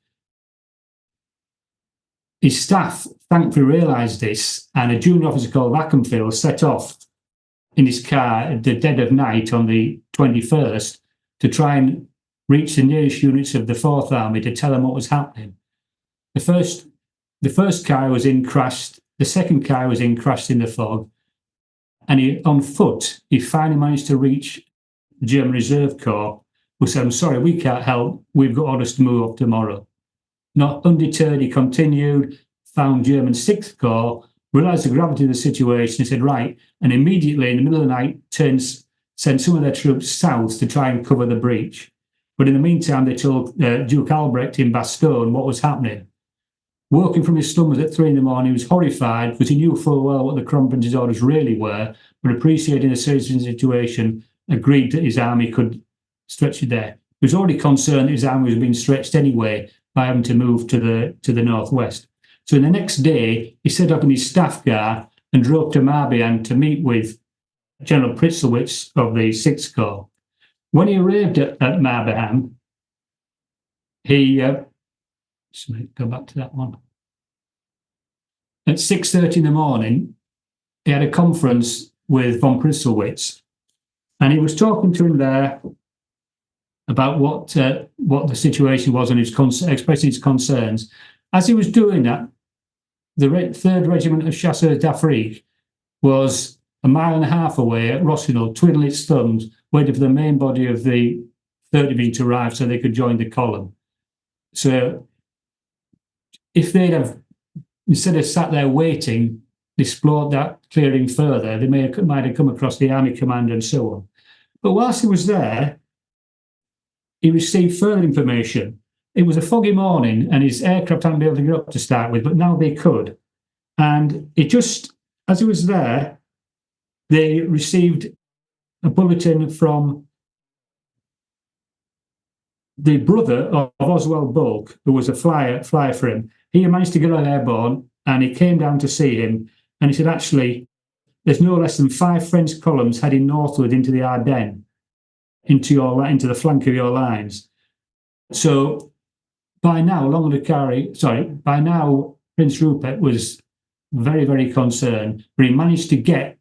His staff thankfully realised this, and a junior officer called Wackenfeld set off in his car at the dead of night on the 21st to try and reach the nearest units of the 4th Army to tell them what was happening. The first car was in crashed, the second car was in crashed in the fog, and on foot, he finally managed to reach the German Reserve Corps, who said, I'm sorry, we can't help, we've got orders to move up tomorrow. Not undeterred, he continued, found German 6th Corps, realised the gravity of the situation, and said, right, and immediately in the middle of the night, sent some of their troops south to try and cover the breach. But in the meantime, they told Duke Albrecht in Bastogne what was happening. Woken from his slumbers at 3 a.m, he was horrified because he knew full well what the Crown Prince's orders really were, but appreciating the serious situation, agreed that his army could stretch it there. He was already concerned that his army was being stretched anyway by having to move to the northwest. So the next day, he set up in his staff car and drove to Marsdin to meet with General Pritzlwitz of the 6th Corps. When he arrived at Marsdin, he go back to that one. At 6:30 in the morning, he had a conference with von Pritzlwitz, and he was talking to him there about what the situation was and expressing his concerns. As he was doing that, the 3rd Regiment of Chasseurs d'Afrique was a mile and a half away at Rossignol, twiddling its thumbs, waiting for the main body of the 3rd Division to arrive so they could join the column. So if they'd have, instead of sat there waiting, explored that clearing further, they might have come across the army commander and so on. But whilst he was there, he received further information. It was a foggy morning and his aircraft hadn't been able to get up to start with, but now they could. And it just, as he was there, they received a bulletin from the brother of Oswald Bulk, who was a flyer for him. He managed to get on airborne and he came down to see him. And he said, actually, there's no less than 5 French columns heading northward into the Ardennes, into the flank of your lines. So by now, by now, Prince Rupert was very, very concerned, but he managed to get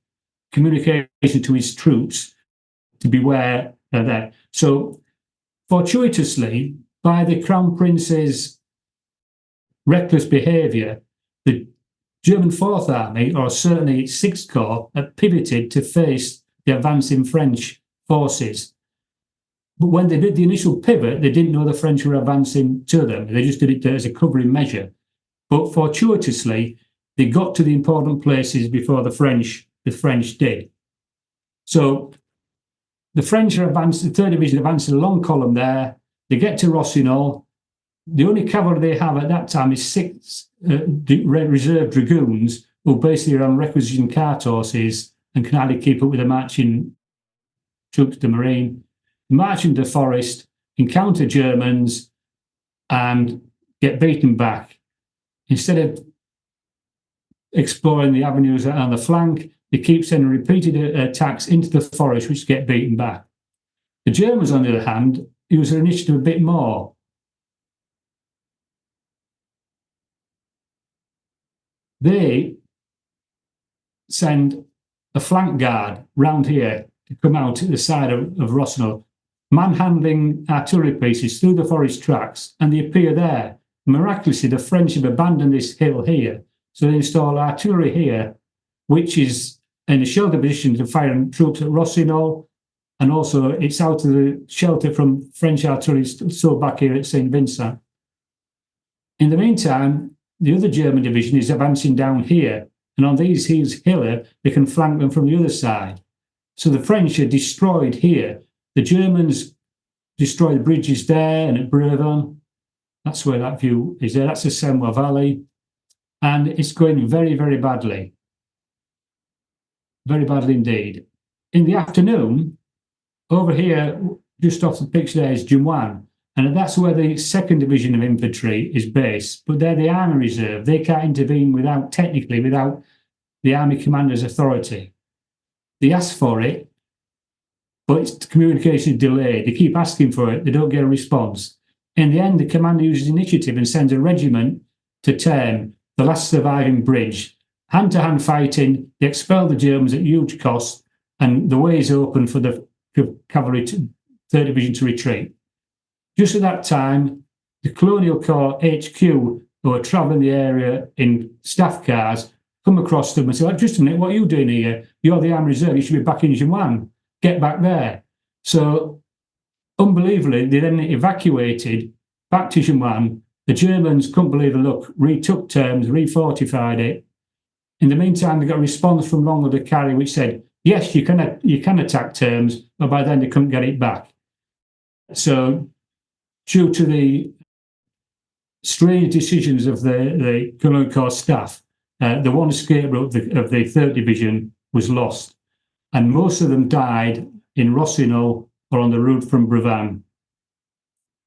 communication to his troops to beware of that. So fortuitously, by the Crown Prince's reckless behaviour, the German 4th Army, or certainly 6th Corps, had pivoted to face the advancing French forces. But when they did the initial pivot, they didn't know the French were advancing to them. They just did it as a covering measure. But fortuitously, they got to the important places before the French did. So the French are advanced, the 3rd Division advances a long column there. They get to Rossignol. The only cavalry they have at that time is 6 reserve dragoons who basically are on requisition cart horses and can hardly keep up with the marching troops, the marine. March into the forest, encounter Germans, and get beaten back. Instead of exploring the avenues on the flank, they keep sending repeated attacks into the forest, which get beaten back. The Germans, on the other hand, use their initiative a bit more. They send a flank guard round here to come out at the side of Rossignol, manhandling artillery pieces through the forest tracks, and they appear there. Miraculously, the French have abandoned this hill here, so they install artillery here, which is in a shelter position to fire on troops at Rossignol, and also it's out of the shelter from French artillery still back here at St. Vincent. In the meantime, the other German division is advancing down here, and on these hills here, they can flank them from the other side. So the French are destroyed here. The Germans destroy the bridges there and at Brevon. That's where that view is there. That's the Senois Valley. And it's going very, very badly. Very badly indeed. In the afternoon, over here, just off the picture there is Jumoine. And that's where the 2nd Division of Infantry is based. But they're the Army Reserve. They can't intervene without the Army Commander's authority. They ask for it, but its communication is delayed. They keep asking for it. They don't get a response. In the end, the commander uses initiative and sends a regiment to Terme, the last surviving bridge. Hand-to-hand fighting, they expel the Germans at huge cost, and the way is open for the cavalry, 3rd Division to retreat. Just at that time, the Colonial Corps HQ, who are travelling the area in staff cars, come across them and say, just a minute, what are you doing here? You're the Army Reserve, you should be back in Jumoine. Get back there. So, unbelievably, they then evacuated back to Jumoine. The Germans couldn't believe the luck, retook Termes, refortified it. In the meantime, they got a response from Longwood de Carry, which said, yes, you can attack Termes, but by then they couldn't get it back. So, due to the strange decisions of the Colonial Corps staff, the one escape route of the 3rd Division was lost, and most of them died in Rossignol or on the route from Brevin.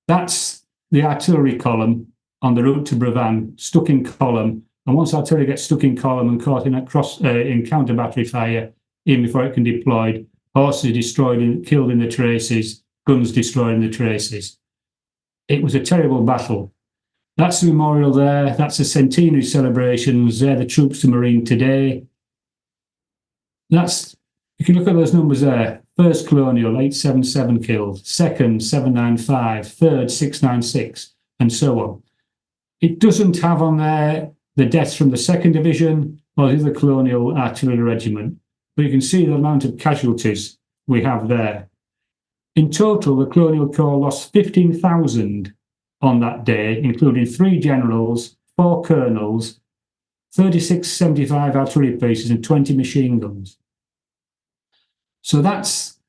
That's the artillery column on the route to Brevin, stuck in column, and once artillery gets stuck in column and caught in counter battery fire, even before it can be deployed, horses destroyed and killed in the traces, guns destroyed in the traces. It was a terrible battle. That's the memorial there. That's the centenary celebrations. They're the troops to Marine today. You can look at those numbers there. 1st Colonial, 877 killed. 2nd, 795. 3rd, 696, and so on. It doesn't have on there the deaths from the 2nd Division or the other Colonial Artillery Regiment. But you can see the amount of casualties we have there. In total, the Colonial Corps lost 15,000 on that day, including 3 generals, 4 colonels, 36 75 artillery pieces, and 20 machine guns. So that's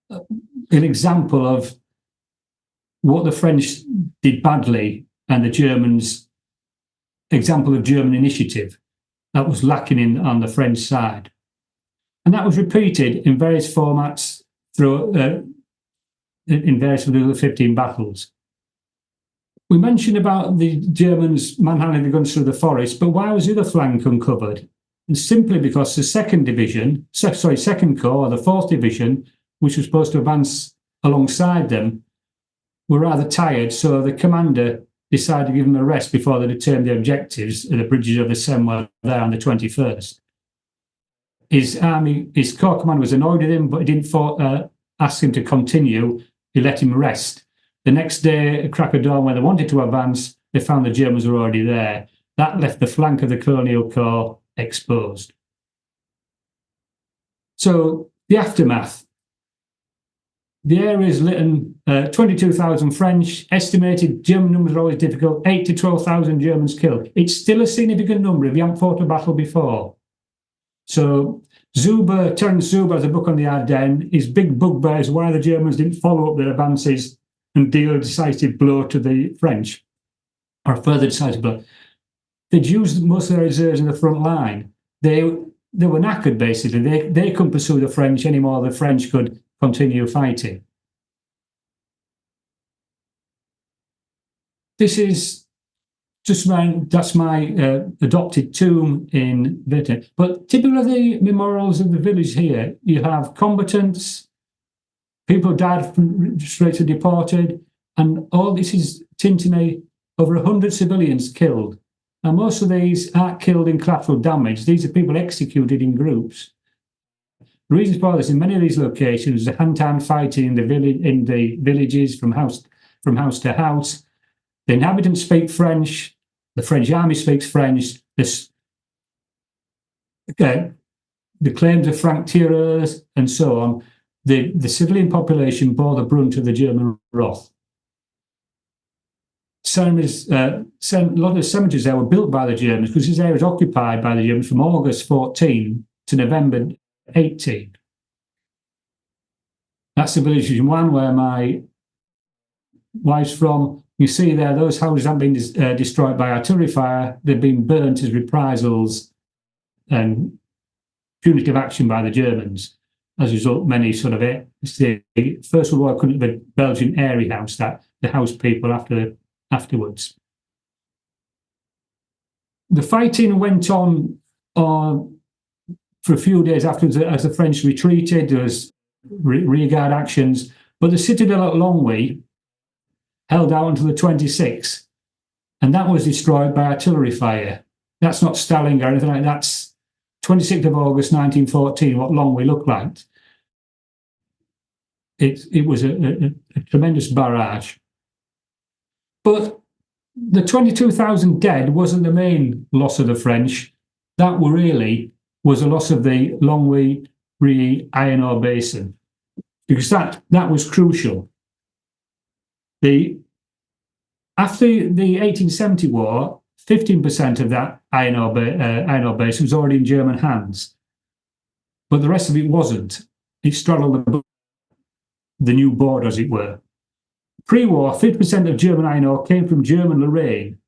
an example of what the French did badly and the Germans, example of German initiative that was lacking on the French side. And that was repeated in various formats through in various of the other 15 battles. We mentioned about the Germans manhandling the guns through the forest, but why was the other flank uncovered? And simply because the 2nd Division, 2nd Corps, or the 4th Division, which was supposed to advance alongside them, were rather tired, so the commander decided to give them a rest before they determined the objectives of the bridges of the Seine were there on the 21st. His corps commander was annoyed with him, but he didn't ask him to continue. He let him rest. The next day, at crack of dawn, when they wanted to advance, they found the Germans were already there. That left the flank of the Colonial Corps exposed. So, the aftermath. The area is litten, 22,000 French, estimated German numbers are always difficult, 8 to 12,000 Germans killed. It's still a significant number if you haven't fought a battle before. So Terence Zuber has a book on the Ardennes. His big bugbear is why the Germans didn't follow up their advances and deal a decisive blow to the French, or a further decisive blow. They'd used most of their reserves in the front line. They were knackered, basically. They couldn't pursue the French anymore. The French could continue fighting. This is that's my adopted tomb in Vete. But typical of the memorials of the village here, you have combatants, people who died straight to deported, and all this is Tintinney, over 100 civilians killed. Now, most of these aren't killed in collateral damage. These are people executed in groups. The reason for this, in many of these locations, the hand-to-hand fighting in the villages from house to house. The inhabitants speak French. The French army speaks French. The claims of franc-tireurs and so on. The civilian population bore the brunt of the German wrath. A lot of the cemeteries there were built by the Germans because this area was occupied by the Germans from August 14 to November 18. That's the village in one where my wife's from. You see there, those houses haven't been destroyed by artillery fire. They've been burnt as reprisals and punitive action by the Germans. As a result, many sort of the First World War couldn't have been Belgian Airy House, that the house people afterwards. The fighting went on for a few days afterwards as the French retreated. There was rearguard actions, but the citadel at Longwy held out until the 26th, and that was destroyed by artillery fire. That's not Stalin or anything like that. That's 26th of August 1914, what Longwy looked like. It was a tremendous barrage. But the 22,000 dead wasn't the main loss of the French. That really was a loss of the Longwy iron ore basin, because that was crucial. After the 1870 war, 15% of that iron ore basin was already in German hands, but the rest of it wasn't. It straddled the new border, as it were. Pre-war, 50% of German iron ore came from German Lorraine,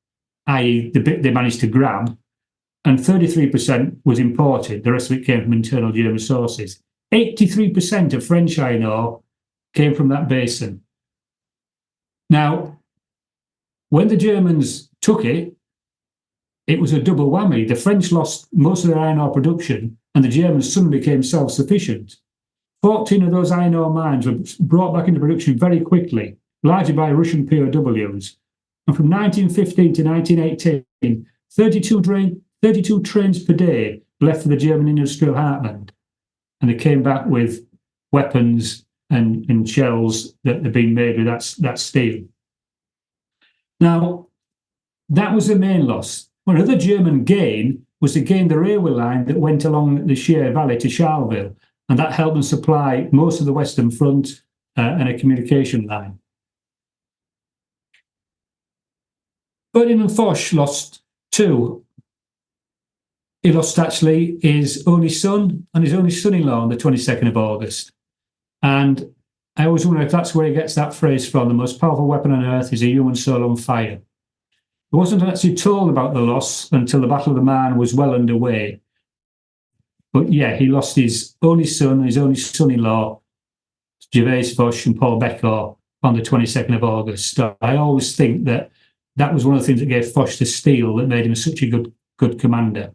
i.e. the bit they managed to grab, and 33% was imported. The rest of it came from internal German sources. 83% of French iron ore came from that basin. Now, when the Germans took it, it was a double whammy. The French lost most of their iron ore production, and the Germans suddenly became self-sufficient. 14 of those iron ore mines were brought back into production very quickly, largely by Russian POWs. And from 1915 to 1918, 32 trains per day left for the German industrial heartland. And they came back with weapons and shells that had been made with that steel. Now, that was the main loss. One other German gain was to gain the railway line that went along the Cher Valley to Charleville, and that helped them supply most of the Western Front and a communication line. Ferdinand Foch lost two. He lost actually his only son and his only son-in-law on the 22nd of August. And I always wonder if that's where he gets that phrase from: the most powerful weapon on earth is a human soul on fire. He wasn't actually told about the loss until the Battle of the Marne was well underway. But yeah, he lost his only son, his only son-in-law, Gervais Foch and Paul Becker, on the 22nd of August. So I always think that that was one of the things that gave Foch the steel that made him such a good commander.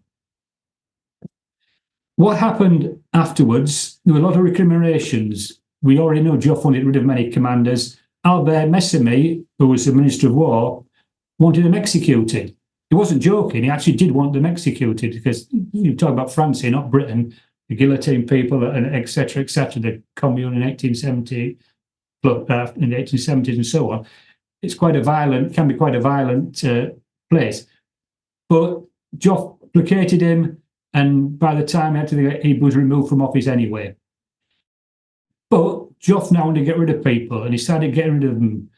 What happened afterwards? There were a lot of recriminations. We already know Joff wanted rid of many commanders. Albert Messermy, who was the Minister of War, wanted them executed. He wasn't joking. He actually did want them executed, because you talk about France here, not Britain, the guillotine people, and et cetera, the Commune in 1870, in the 1870s and so on. It's quite a violent, can be quite a violent place. But Joff placated him, and by the time he was removed from office anyway. But Joff now wanted to get rid of people, and he started getting rid of them.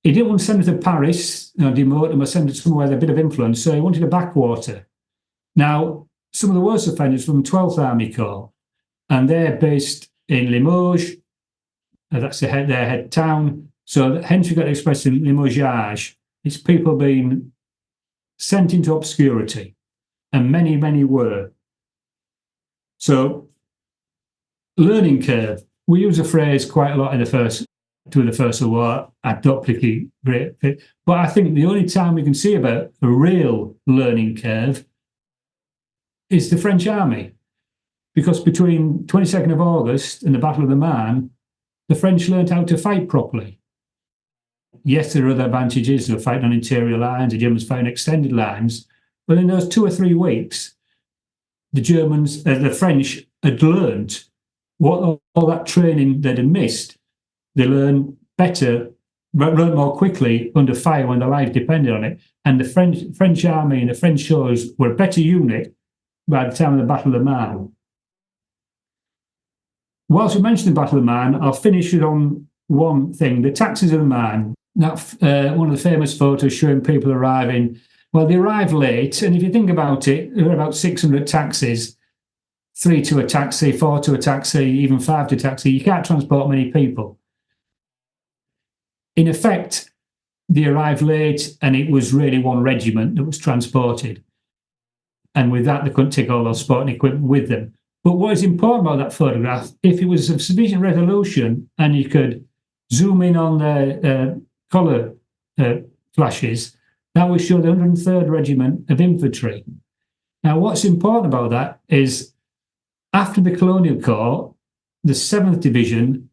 He didn't want to send them to Paris, demote them, or send them somewhere with a bit of influence, so he wanted a backwater. Now, some of the worst offenders from the 12th Army Corps, and they're based in Limoges. That's their head town. So hence we got the expression limogeage. It's people being sent into obscurity, and many, many were. So, learning curve. We use a phrase quite a lot in the First World War. I don't particularly great fit, but I think the only time we can see about a real learning curve is the French army, because between 22nd of August and the Battle of the Marne, the French learned how to fight properly. Yes, there are other advantages. They were fighting on interior lines, the Germans fighting extended lines, but in those 2 or 3 weeks, the French had learned what all that training they'd have missed. They learned better, learned more quickly under fire when their lives depended on it. And the French army and the French soldiers were a better unit by the time of the Battle of the Marne. Whilst we mentioned the Battle of the Marne, I'll finish it on one thing: the taxes of the Marne. That's one of the famous photos showing people arriving. Well, they arrived late, and if you think about it, there were about 600 taxis, 3 to a taxi, 4 to a taxi, even 5 to a taxi. You can't transport many people. In effect, they arrived late, and it was really one regiment that was transported. And with that, they couldn't take all those sporting equipment with them. But what is important about that photograph, if it was of sufficient resolution and you could zoom in on the colour flashes, that would show the 103rd Regiment of Infantry. Now, what's important about that is after the Colonial Corps, the 7th Division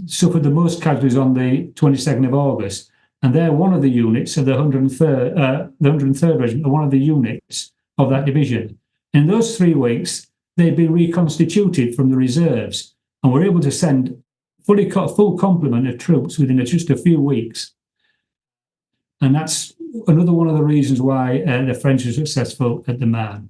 suffered the most casualties on the 22nd of August. And they're one of the units of the 103rd Regiment, one of the units of that division. In those 3 weeks, they'd been reconstituted from the reserves and were able to send full complement of troops within just a few weeks. And that's another one of the reasons why the French were successful at the Marne.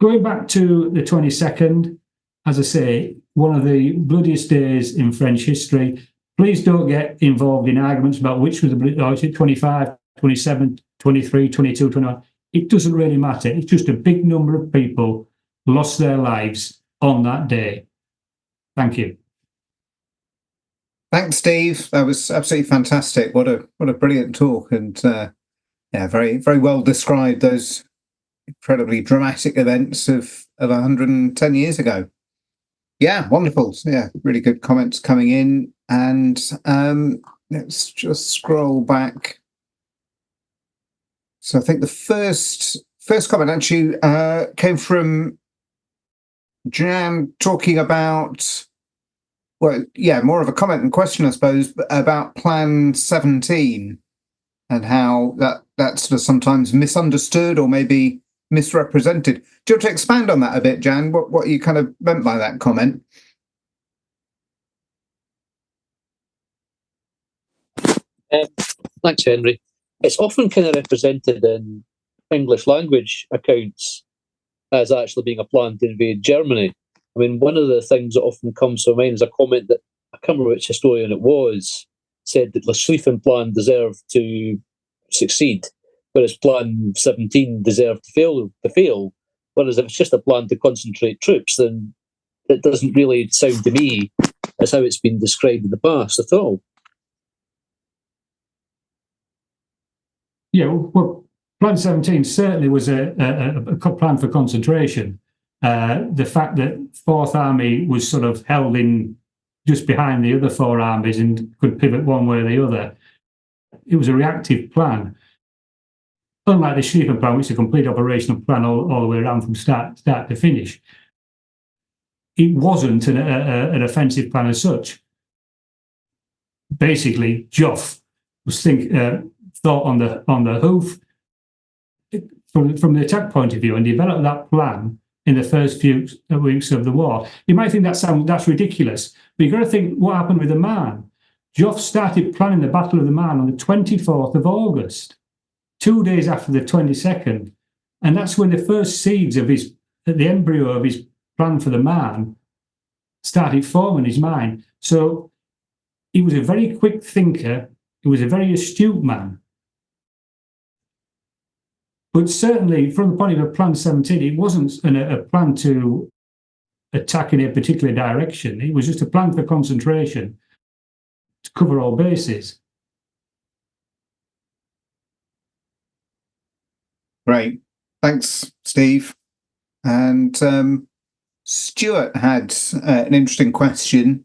Going back to the 22nd, as I say, one of the bloodiest days in French history. Please don't get involved in arguments about which was the 25, 27, 23, 22, 21. It doesn't really matter. It's just a big number of people lost their lives on that day. Thank you. Thanks, Steve. That was absolutely fantastic. What a brilliant talk, and very, very well described those incredibly dramatic events of 110 years ago. Yeah, wonderful. So, yeah, really good comments coming in. And let's just scroll back. So I think the first comment actually came from Jan, talking about, well, yeah, more of a comment and question, I suppose, about Plan 17 and how that's sort of sometimes misunderstood or maybe misrepresented. Do you want to expand on that a bit, Jan? What you kind of meant by that comment? Thanks, Henry. it's often kind of represented in English language accounts as actually being a plan to invade Germany. I mean, one of the things that often comes to mind is a comment that, I can't remember which historian it was, said that the Schlieffen plan deserved to succeed, whereas Plan 17 deserved to fail. Whereas if it's just a plan to concentrate troops, then it doesn't really sound to me as how it's been described in the past at all. Yeah, well, Plan 17 certainly was a plan for concentration. The fact that Fourth Army was sort of held in just behind the other four armies and could pivot one way or the other, it was a reactive plan. Unlike the Schlieffen plan, which is a complete operational plan all the way around from start to finish, it wasn't an offensive plan as such. Basically, Joff was thought on the hoof from the attack point of view and developed that plan in the first few weeks of the war. You might think that's ridiculous, but you've got to think what happened with the Marne. Joff started planning the Battle of the Marne on the 24th of August, 2 days after the 22nd. And that's when the first seeds of the embryo of his plan for the Marne started forming in his mind. So he was a very quick thinker. He was a very astute man. But certainly, from the point of view of Plan 17, it wasn't a plan to attack in a particular direction. It was just a plan for concentration to cover all bases. Great. Thanks, Steve. And Stuart had an interesting question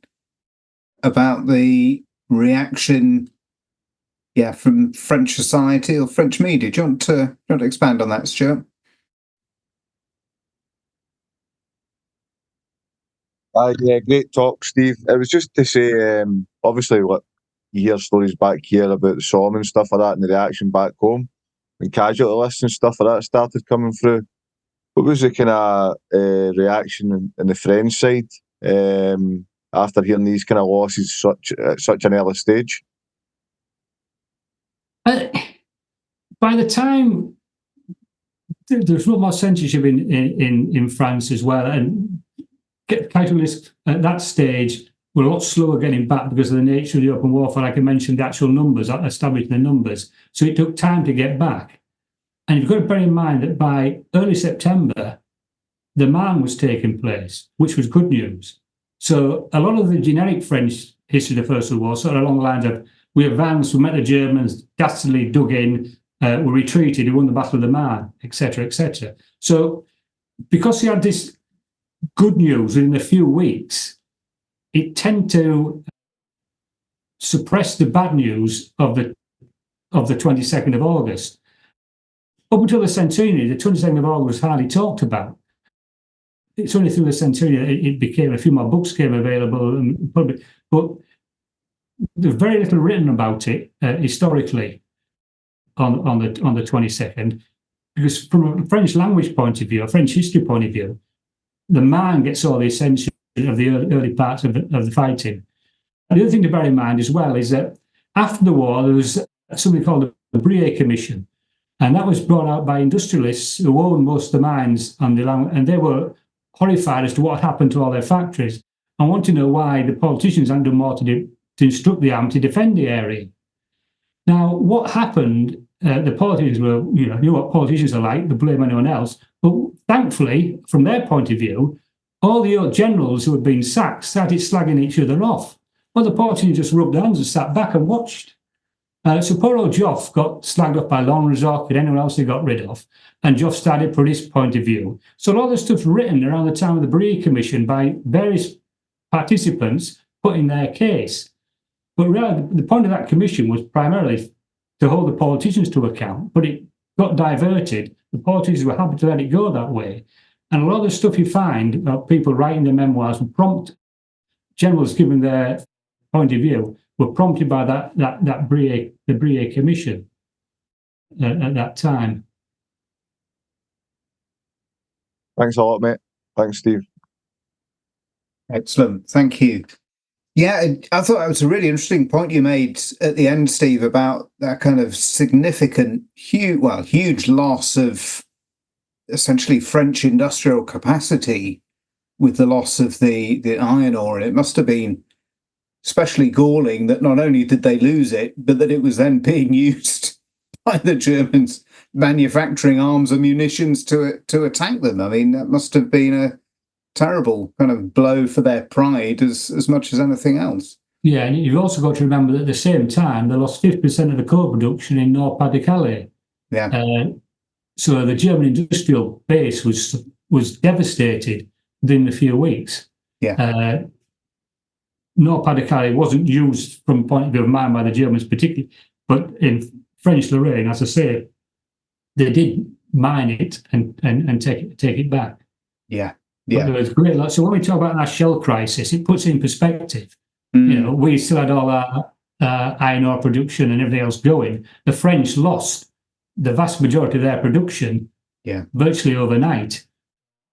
about the reaction from French society or French media. Do you want to expand on that, Stuart? Yeah, great talk, Steve. It was just to say, obviously, what you hear stories back here about the Somme and stuff like that, and the reaction back home, and casualty lists and stuff like that started coming through. What was the kind of reaction in the French side after hearing these kind of losses at such an early stage? By the time there's a lot more censorship in France as well, and casualties at that stage were a lot slower getting back because of the nature of the open warfare. Like I mentioned, the actual numbers, establishing the numbers, so it took time to get back. And you've got to bear in mind that by early September, the Marne was taking place, which was good news. So a lot of the generic French history of the First World War, sort of along the lines of, we advanced, we met the Germans, dastardly dug in, we retreated, we won the Battle of the Marne, etc., etc. So because he had this good news in a few weeks, it tended to suppress the bad news of the 22nd of August. Up until the centenary, the 22nd of August was hardly talked about. It's only through the centenary that it became, a few more books came available in public, but there's very little written about it historically on the 22nd, because from a French language point of view, a French history point of view, the Marne gets all the attention of the early parts of the fighting. And the other thing to bear in mind as well is that after the war, there was something called the Brie Commission, and that was brought out by industrialists who owned most of the mines on the land, and they were horrified as to what happened to all their factories and want to know why the politicians hadn't done more to instruct the army to defend the area. Now, what happened? The politicians were, knew what politicians are like, they blame anyone else. But thankfully, from their point of view, all the old generals who had been sacked started slagging each other off. Well, the politicians just rubbed their hands and sat back and watched. So poor old Joff got slagged off by Lanrezac and anyone else he got rid of, and Joff started from his point of view. So a lot of the stuff's written around the time of the Brie Commission by various participants putting their case. But really, the point of that commission was primarily to hold the politicians to account, but it got diverted. The politicians were happy to let it go that way. And a lot of the stuff you find about people writing their memoirs and prompt generals giving their point of view were prompted by the Brie Commission at that time. Thanks a lot, mate. Thanks, Steve. Excellent. Thank you. Yeah, I thought that was a really interesting point you made at the end, Steve, about that kind of significant, huge loss of essentially French industrial capacity with the loss of the iron ore. And it must have been especially galling that not only did they lose it, but that it was then being used by the Germans manufacturing arms and munitions to attack them. I mean, that must have been a terrible kind of blow for their pride as much as anything else. Yeah, and you've also got to remember that at the same time, they lost 50% of the coal production in Nord-Pas-de-Calais. Yeah. So the German industrial base was devastated within a few weeks. Yeah. Nord-Pas-de-Calais wasn't used from the point of view of mine by the Germans particularly, but in French Lorraine, as I say, they did mine it and take it back. Yeah. But there was great loss. So when we talk about our shell crisis, it puts it in perspective. You know, we still had all our iron ore production and everything else going. The French lost the vast majority of their production virtually overnight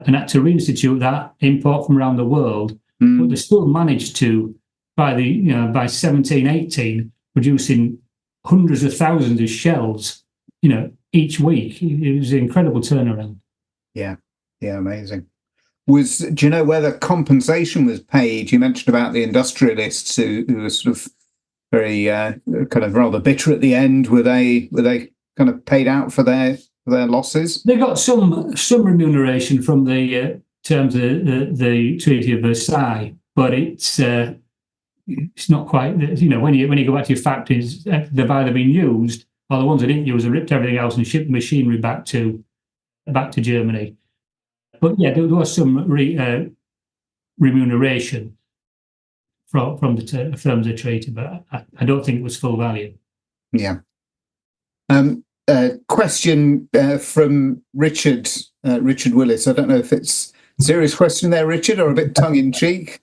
and had to reinstitute that import from around the world. But they still managed to, by 1718, producing hundreds of thousands of shells, each week. It was an incredible turnaround. Yeah, amazing. Do you know whether compensation was paid? You mentioned about the industrialists who were sort of very kind of rather bitter at the end. Were they kind of paid out for their losses? They got some remuneration from the terms of the Treaty of Versailles, but it's not quite. When you go back to your factories, they've either been used, or the ones that didn't use, they ripped everything else and shipped the machinery back to Germany. But yeah, there was some remuneration from the terms of the treaty, but I don't think it was full value. Yeah. Question from Richard Willis. I don't know if it's a serious question there, Richard, or a bit tongue in cheek.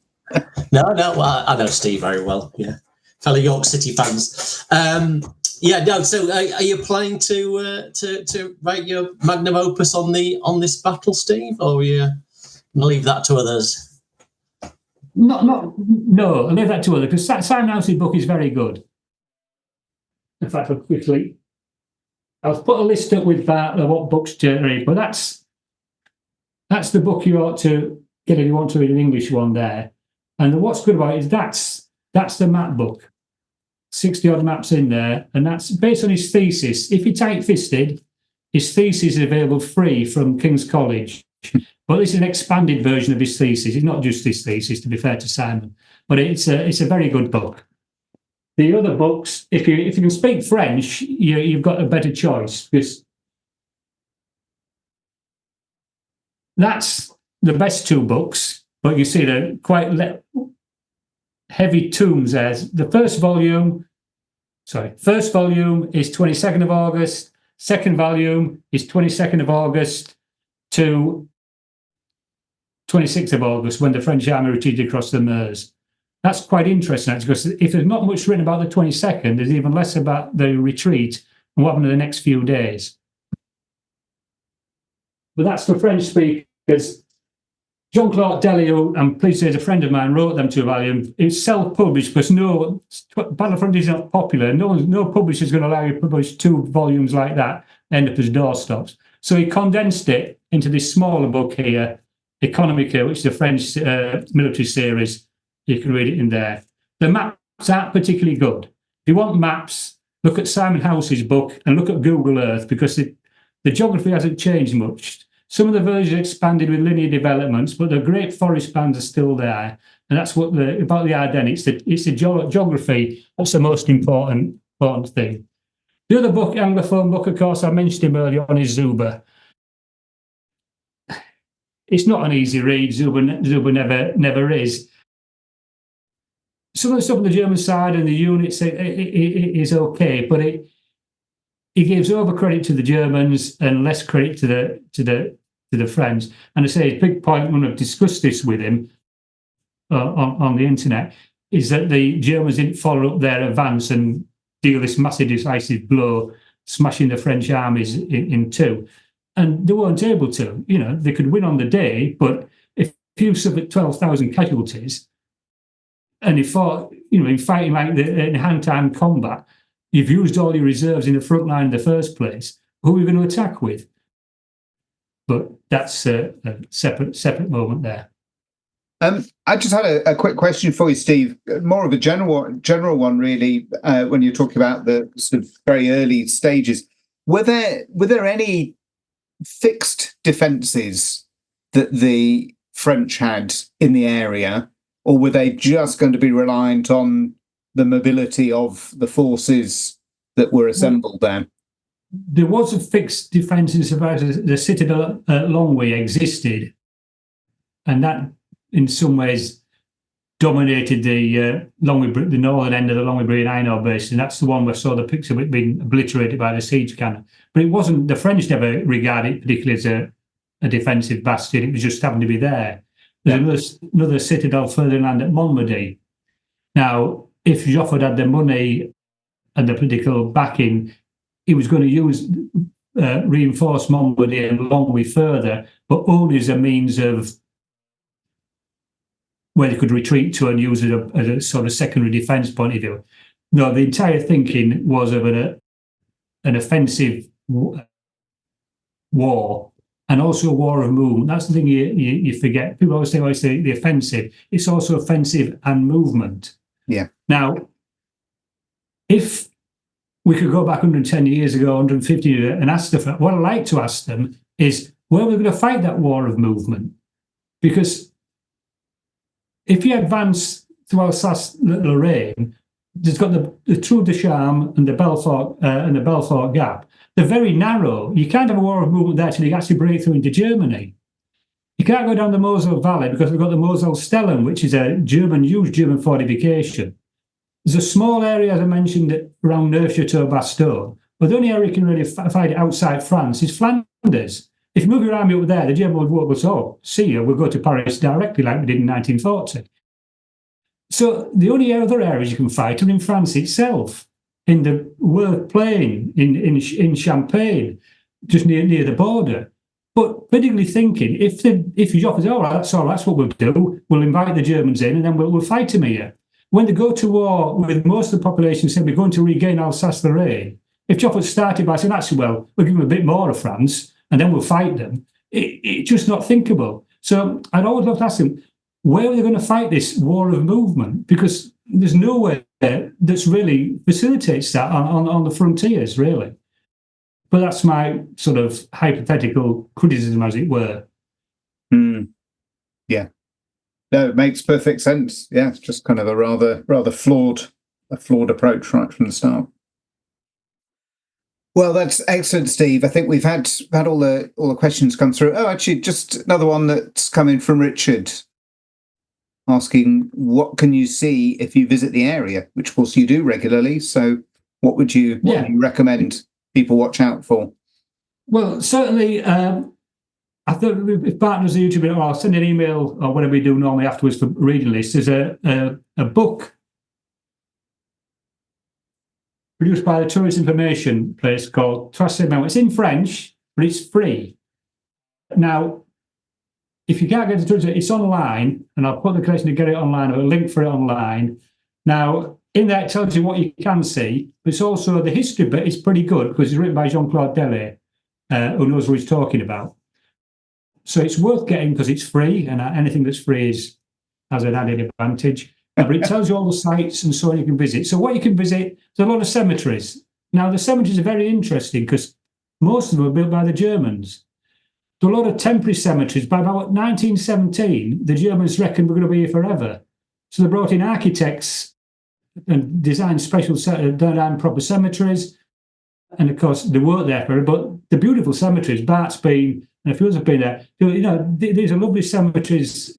No, well, I know Steve very well. Yeah, fellow York City fans. So are you planning to write your magnum opus on this battle, Steve, or are you going to leave that to others? No, I'll leave that to others, because Simon House's book is very good. In fact, I'll put a list up with that of what books to read, but that's the book you ought to get if you want to read an English one there. And what's good about it is that's the map book. 60-odd maps in there, and that's based on his thesis. If you're tight-fisted, his thesis is available free from King's College. But this is an expanded version of his thesis. It's not just his thesis, to be fair to Simon, but it's a very good book. The other books, if you can speak French, you've got a better choice, because that's the best two books. But you see, they're quite heavy tomes there. The first volume is 22nd of August. Second volume is 22nd of August to 26th of August, when the French army retreated across the Meuse. That's quite interesting, because if there's not much written about the 22nd, there's even less about the retreat and what happened in the next few days. But that's for French speakers. Jean-Claude Dely, who I'm pleased to say is a friend of mine, wrote them two volumes. It's self-published, because Battlefront is not popular. No publisher is going to allow you to publish two volumes like that, end up as doorstops. So he condensed it into this smaller book here, Economique, which is a French military series. You can read it in there. The maps aren't particularly good. If you want maps, look at Simon House's book and look at Google Earth, because the geography hasn't changed much. Some of the versions expanded with linear developments, but the great forest bands are still there. And that's what about the Ardennes. It's the geography that's the most important thing. The other book, Anglophone book, of course, I mentioned him earlier on, is Zuber. It's not an easy read. Zuber never is. Some of the stuff on the German side and the units is okay, but it gives over credit to the Germans and less credit to the French. And I say his big point when I've discussed this with him on the internet is that the Germans didn't follow up their advance and deal this massive decisive blow, smashing the French armies in two. And they weren't able to. They could win on the day, but if you suffered 12,000 casualties, and he fought, in fighting like in hand-to-hand combat, you've used all your reserves in the front line in the first place. Who are you going to attack with? But that's a separate moment there. I just had a quick question for you, Steve. More of a general one, really. When you're talking about the sort of very early stages, were there any fixed defences that the French had in the area, or were they just going to be reliant on the mobility of the forces that were assembled there? There was a fixed defence insofar as the citadel at Longwy existed, and that, in some ways, dominated the northern end of the Longwy Iron Basin. That's the one where I saw the picture of it being obliterated by the siege cannon. But it wasn't. The French never regarded it particularly as a defensive bastion. It was just happened to be there. There's another citadel further inland at Montmedy. Now, if Joffre had the money and the political backing, he was going to use reinforce Montmedy and Longwy further, but only as a means of where they could retreat to and use it as a sort of secondary defence point of view. No, the entire thinking was of an offensive war, and also a war of movement. That's the thing you forget. People always say, it's the offensive. It's also offensive and movement. Yeah. Now, if we could go back 110 years ago, 150 years, and ask them, what I'd like to ask them is, where we're going to fight that war of movement? Because if you advance to Alsace-Lorraine, there's got the Trou de Charme and the Belfort Gap. They're very narrow. You can't have a war of movement there till you actually break through into Germany. You can't go down the Moselle Valley because we've got the Moselle Stellung, which is a huge German fortification. There's a small area, as I mentioned, around Neufchâteau-Bastogne, but the only area you can really fight it outside France is Flanders. If you move your army up there, the German will say, oh, see you, we'll go to Paris directly like we did in 1940. So the only other areas you can fight are in France itself, in the Worth Plain, in Champagne, just near the border. But politically thinking, if Joffre says, all right, that's what we'll do, we'll invite the Germans in and then we'll fight them here. When they go to war with most of the population saying we're going to regain Alsace-Lorraine, if Joffre started by saying, actually, well, we'll give them a bit more of France and then we'll fight them, it's just not thinkable. So I'd always love to ask them, where are they going to fight this war of movement? Because there's nowhere that's really facilitates that on the frontiers, really. But that's my sort of hypothetical criticism, as it were. Yeah. No, it makes perfect sense. Yeah, it's just kind of a rather flawed approach right from the start. Well, that's excellent, Steve. I think we've had all the questions come through. Oh, actually, just another one that's come in from Richard, asking, what can you see if you visit the area? Which, of course, you do regularly. So what would you recommend people watch out for? Well, certainly, I thought if partners are YouTube, or I'll send an email or whatever we do normally afterwards for reading lists. There's a book produced by the tourist information place called Traces Memoires. It's in French, but it's free. Now, if you can't get the tourist, it's online, and I'll put the connection to get it online, or a link for it online. Now, in there, it tells you what you can see, but it's also the history bit is pretty good because it's written by Jean-Claude Delay, who knows what he's talking about. So it's worth getting because it's free, and anything that's free has an added advantage. But it tells you all the sites and so on you can visit. So what you can visit, there's a lot of cemeteries. Now, the cemeteries are very interesting because most of them were built by the Germans. There are a lot of temporary cemeteries. By about 1917, the Germans reckoned we're going to be here forever. So they brought in architects and designed designed proper cemeteries. And of course, they weren't there forever, but the beautiful cemeteries, Bart's been, and a few others have been there. These are lovely cemeteries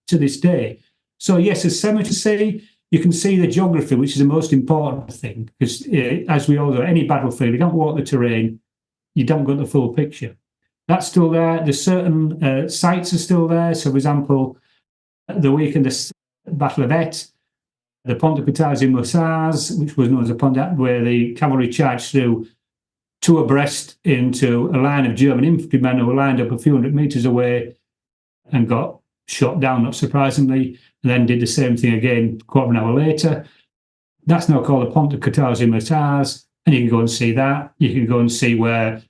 to this day. So yes, as cemeteries say, you can see the geography, which is the most important thing, because as we all know, any battlefield, you don't walk the terrain, you don't get the full picture. That's still there. There's certain sites are still there. So, for example, the week in the Battle of Aix, the Pont de Pitaz in Mossaz, which was known as a pont where the cavalry charged through two abreast into a line of German infantrymen who were lined up a few hundred metres away and got shot down, not surprisingly, and then did the same thing again a quarter of an hour later. That's now called the Pont de 14 and you can go and see that. You can go and see where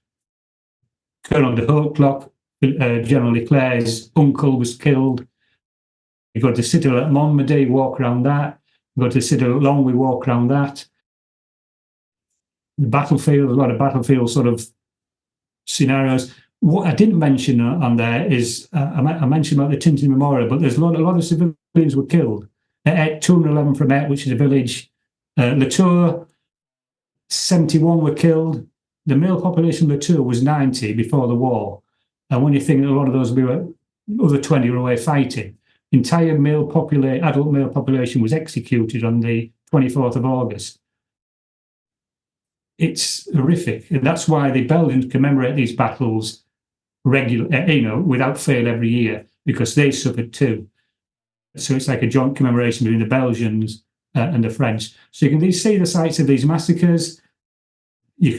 Colonel de Hautecloque, General Leclerc's uncle, was killed. You go to Citadel at Montmedy, walk around that. You go to Citadel at Longwy, walk around that. The battlefield, a lot of battlefield sort of scenarios. What I didn't mention on there is, I mentioned about the Tintin Memorial, but there's a lot of civilians were killed. At 211 from Et, which is a village. Le Tour, 71 were killed. The male population of Le Tour was 90 before the war. And when you think that a lot of those other 20 were away fighting, the entire adult male population was executed on the 24th of August. It's horrific. And that's why the Belgians commemorate these battles without fail every year, because they suffered too. So it's like a joint commemoration between the Belgians and the French. So you can see the sites of these massacres. But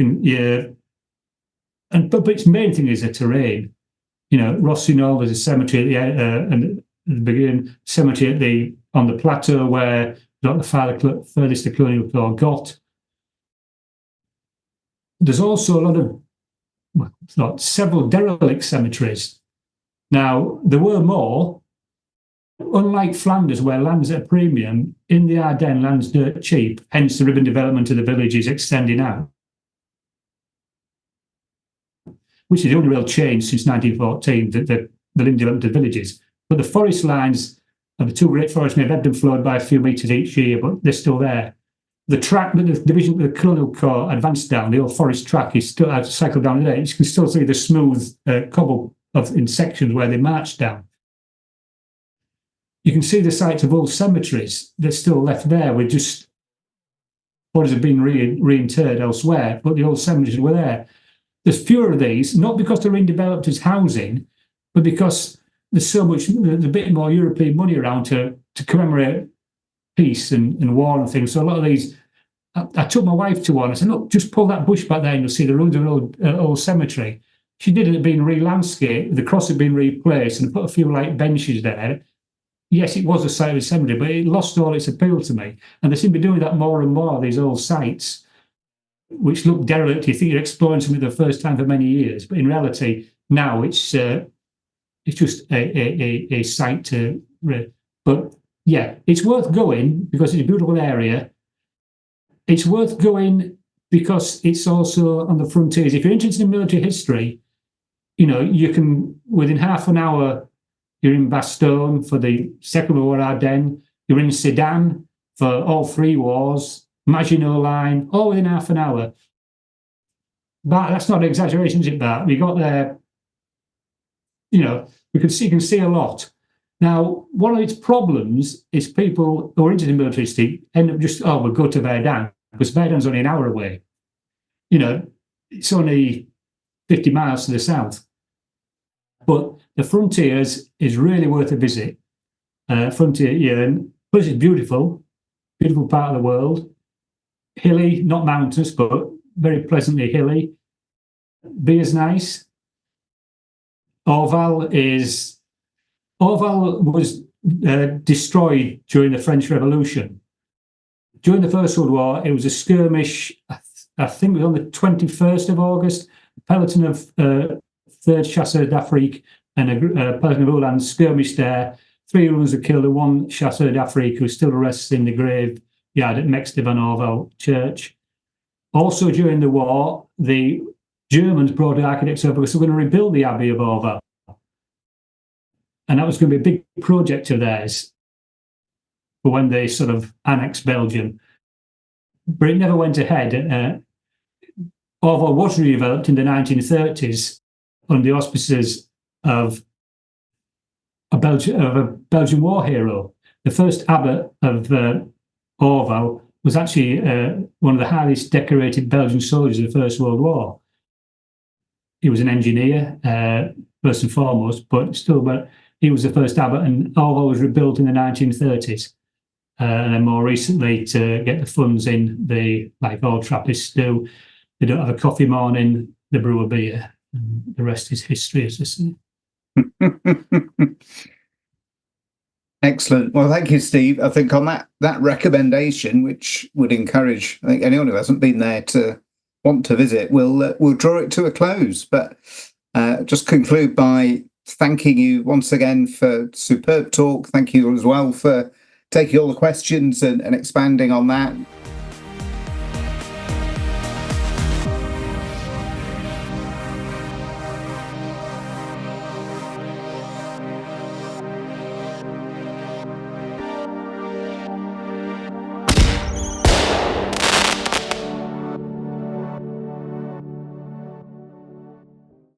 its main thing is the terrain. Rossinol, there's a cemetery at the beginning, cemetery on the plateau where not the furthest the Colonial Corps got. There's also several derelict cemeteries. Now, there were more. Unlike Flanders, where land's at a premium, in the Ardennes, land's dirt cheap, hence the ribbon development of the village is extending out, which is the only real change since 1914, the ribbon development of villages. But the forest lines of the two great forests may have ebbed and flowed by a few metres each year, but they're still there. The track that the division of the Colonial Corps advanced down, the old forest track, is still I've cycled down there. You can still see the smooth cobble in sections where they marched down. You can see the sites of old cemeteries that's still left there with just bodies have been reinterred elsewhere, but the old cemeteries were there. There's fewer of these, not because they're being developed as housing, but because there's a bit more European money around to commemorate peace and war and things. So a lot of these, I took my wife to one. I said, look, just pull that bush back there and you'll see the ruins of an old cemetery. She did it. It had been re-landscaped. The cross had been replaced and put a few benches there. Yes, it was a site of a cemetery, but it lost all its appeal to me. And they seem to be doing that more and more, these old sites, which look derelict. You think you're exploring something the first time for many years. But in reality, now it's just a site to... But yeah, it's worth going because it's a beautiful area. It's worth going because it's also on the frontiers. If you're interested in military history, you can, within half an hour, you're in Bastogne for the Second World War, Ardennes. You're in Sedan for all three wars, Maginot Line, all within half an hour. But that's not an exaggeration, is it, Bart? We got there, you can see a lot. Now, one of its problems is people who are interested in military history end up just, we'll go to Verdun, because Verdun's only an hour away. It's only 50 miles to the south. But the frontiers is really worth a visit. Frontier, plus it's beautiful part of the world. Hilly, not mountainous, but very pleasantly hilly. Beer's nice. Orval was destroyed during the French Revolution. During the First World War, it was a skirmish, I think it was on the 21st of August. A peloton of 3rd Chasseurs d'Afrique and a peloton of Uhlans skirmished there. 3 Uhlans were killed and 1 Chasseur d'Afrique who still rests in the graveyard at Mexte van Orval Church. Also during the war, the Germans brought architects over because they were going to rebuild the Abbey of Orval. And that was going to be a big project of theirs for when they sort of annexed Belgium. But it never went ahead. Orval was redeveloped in the 1930s under the auspices of a Belgian war hero. The first abbot of Orval was actually one of the highest decorated Belgian soldiers of the First World War. He was an engineer, first and foremost, but he was the first abbot, and Orval was rebuilt in the 1930s. And then more recently, to get the funds in, like all Trappists do, they don't have a coffee morning, they brew a beer. And the rest is history, as they say. Excellent. Well, thank you, Steve. I think on that recommendation, which would encourage, I think, anyone who hasn't been there to want to visit, we'll draw it to a close. But just conclude by thanking you once again for superb talk. Thank you as well for taking all the questions and expanding on that.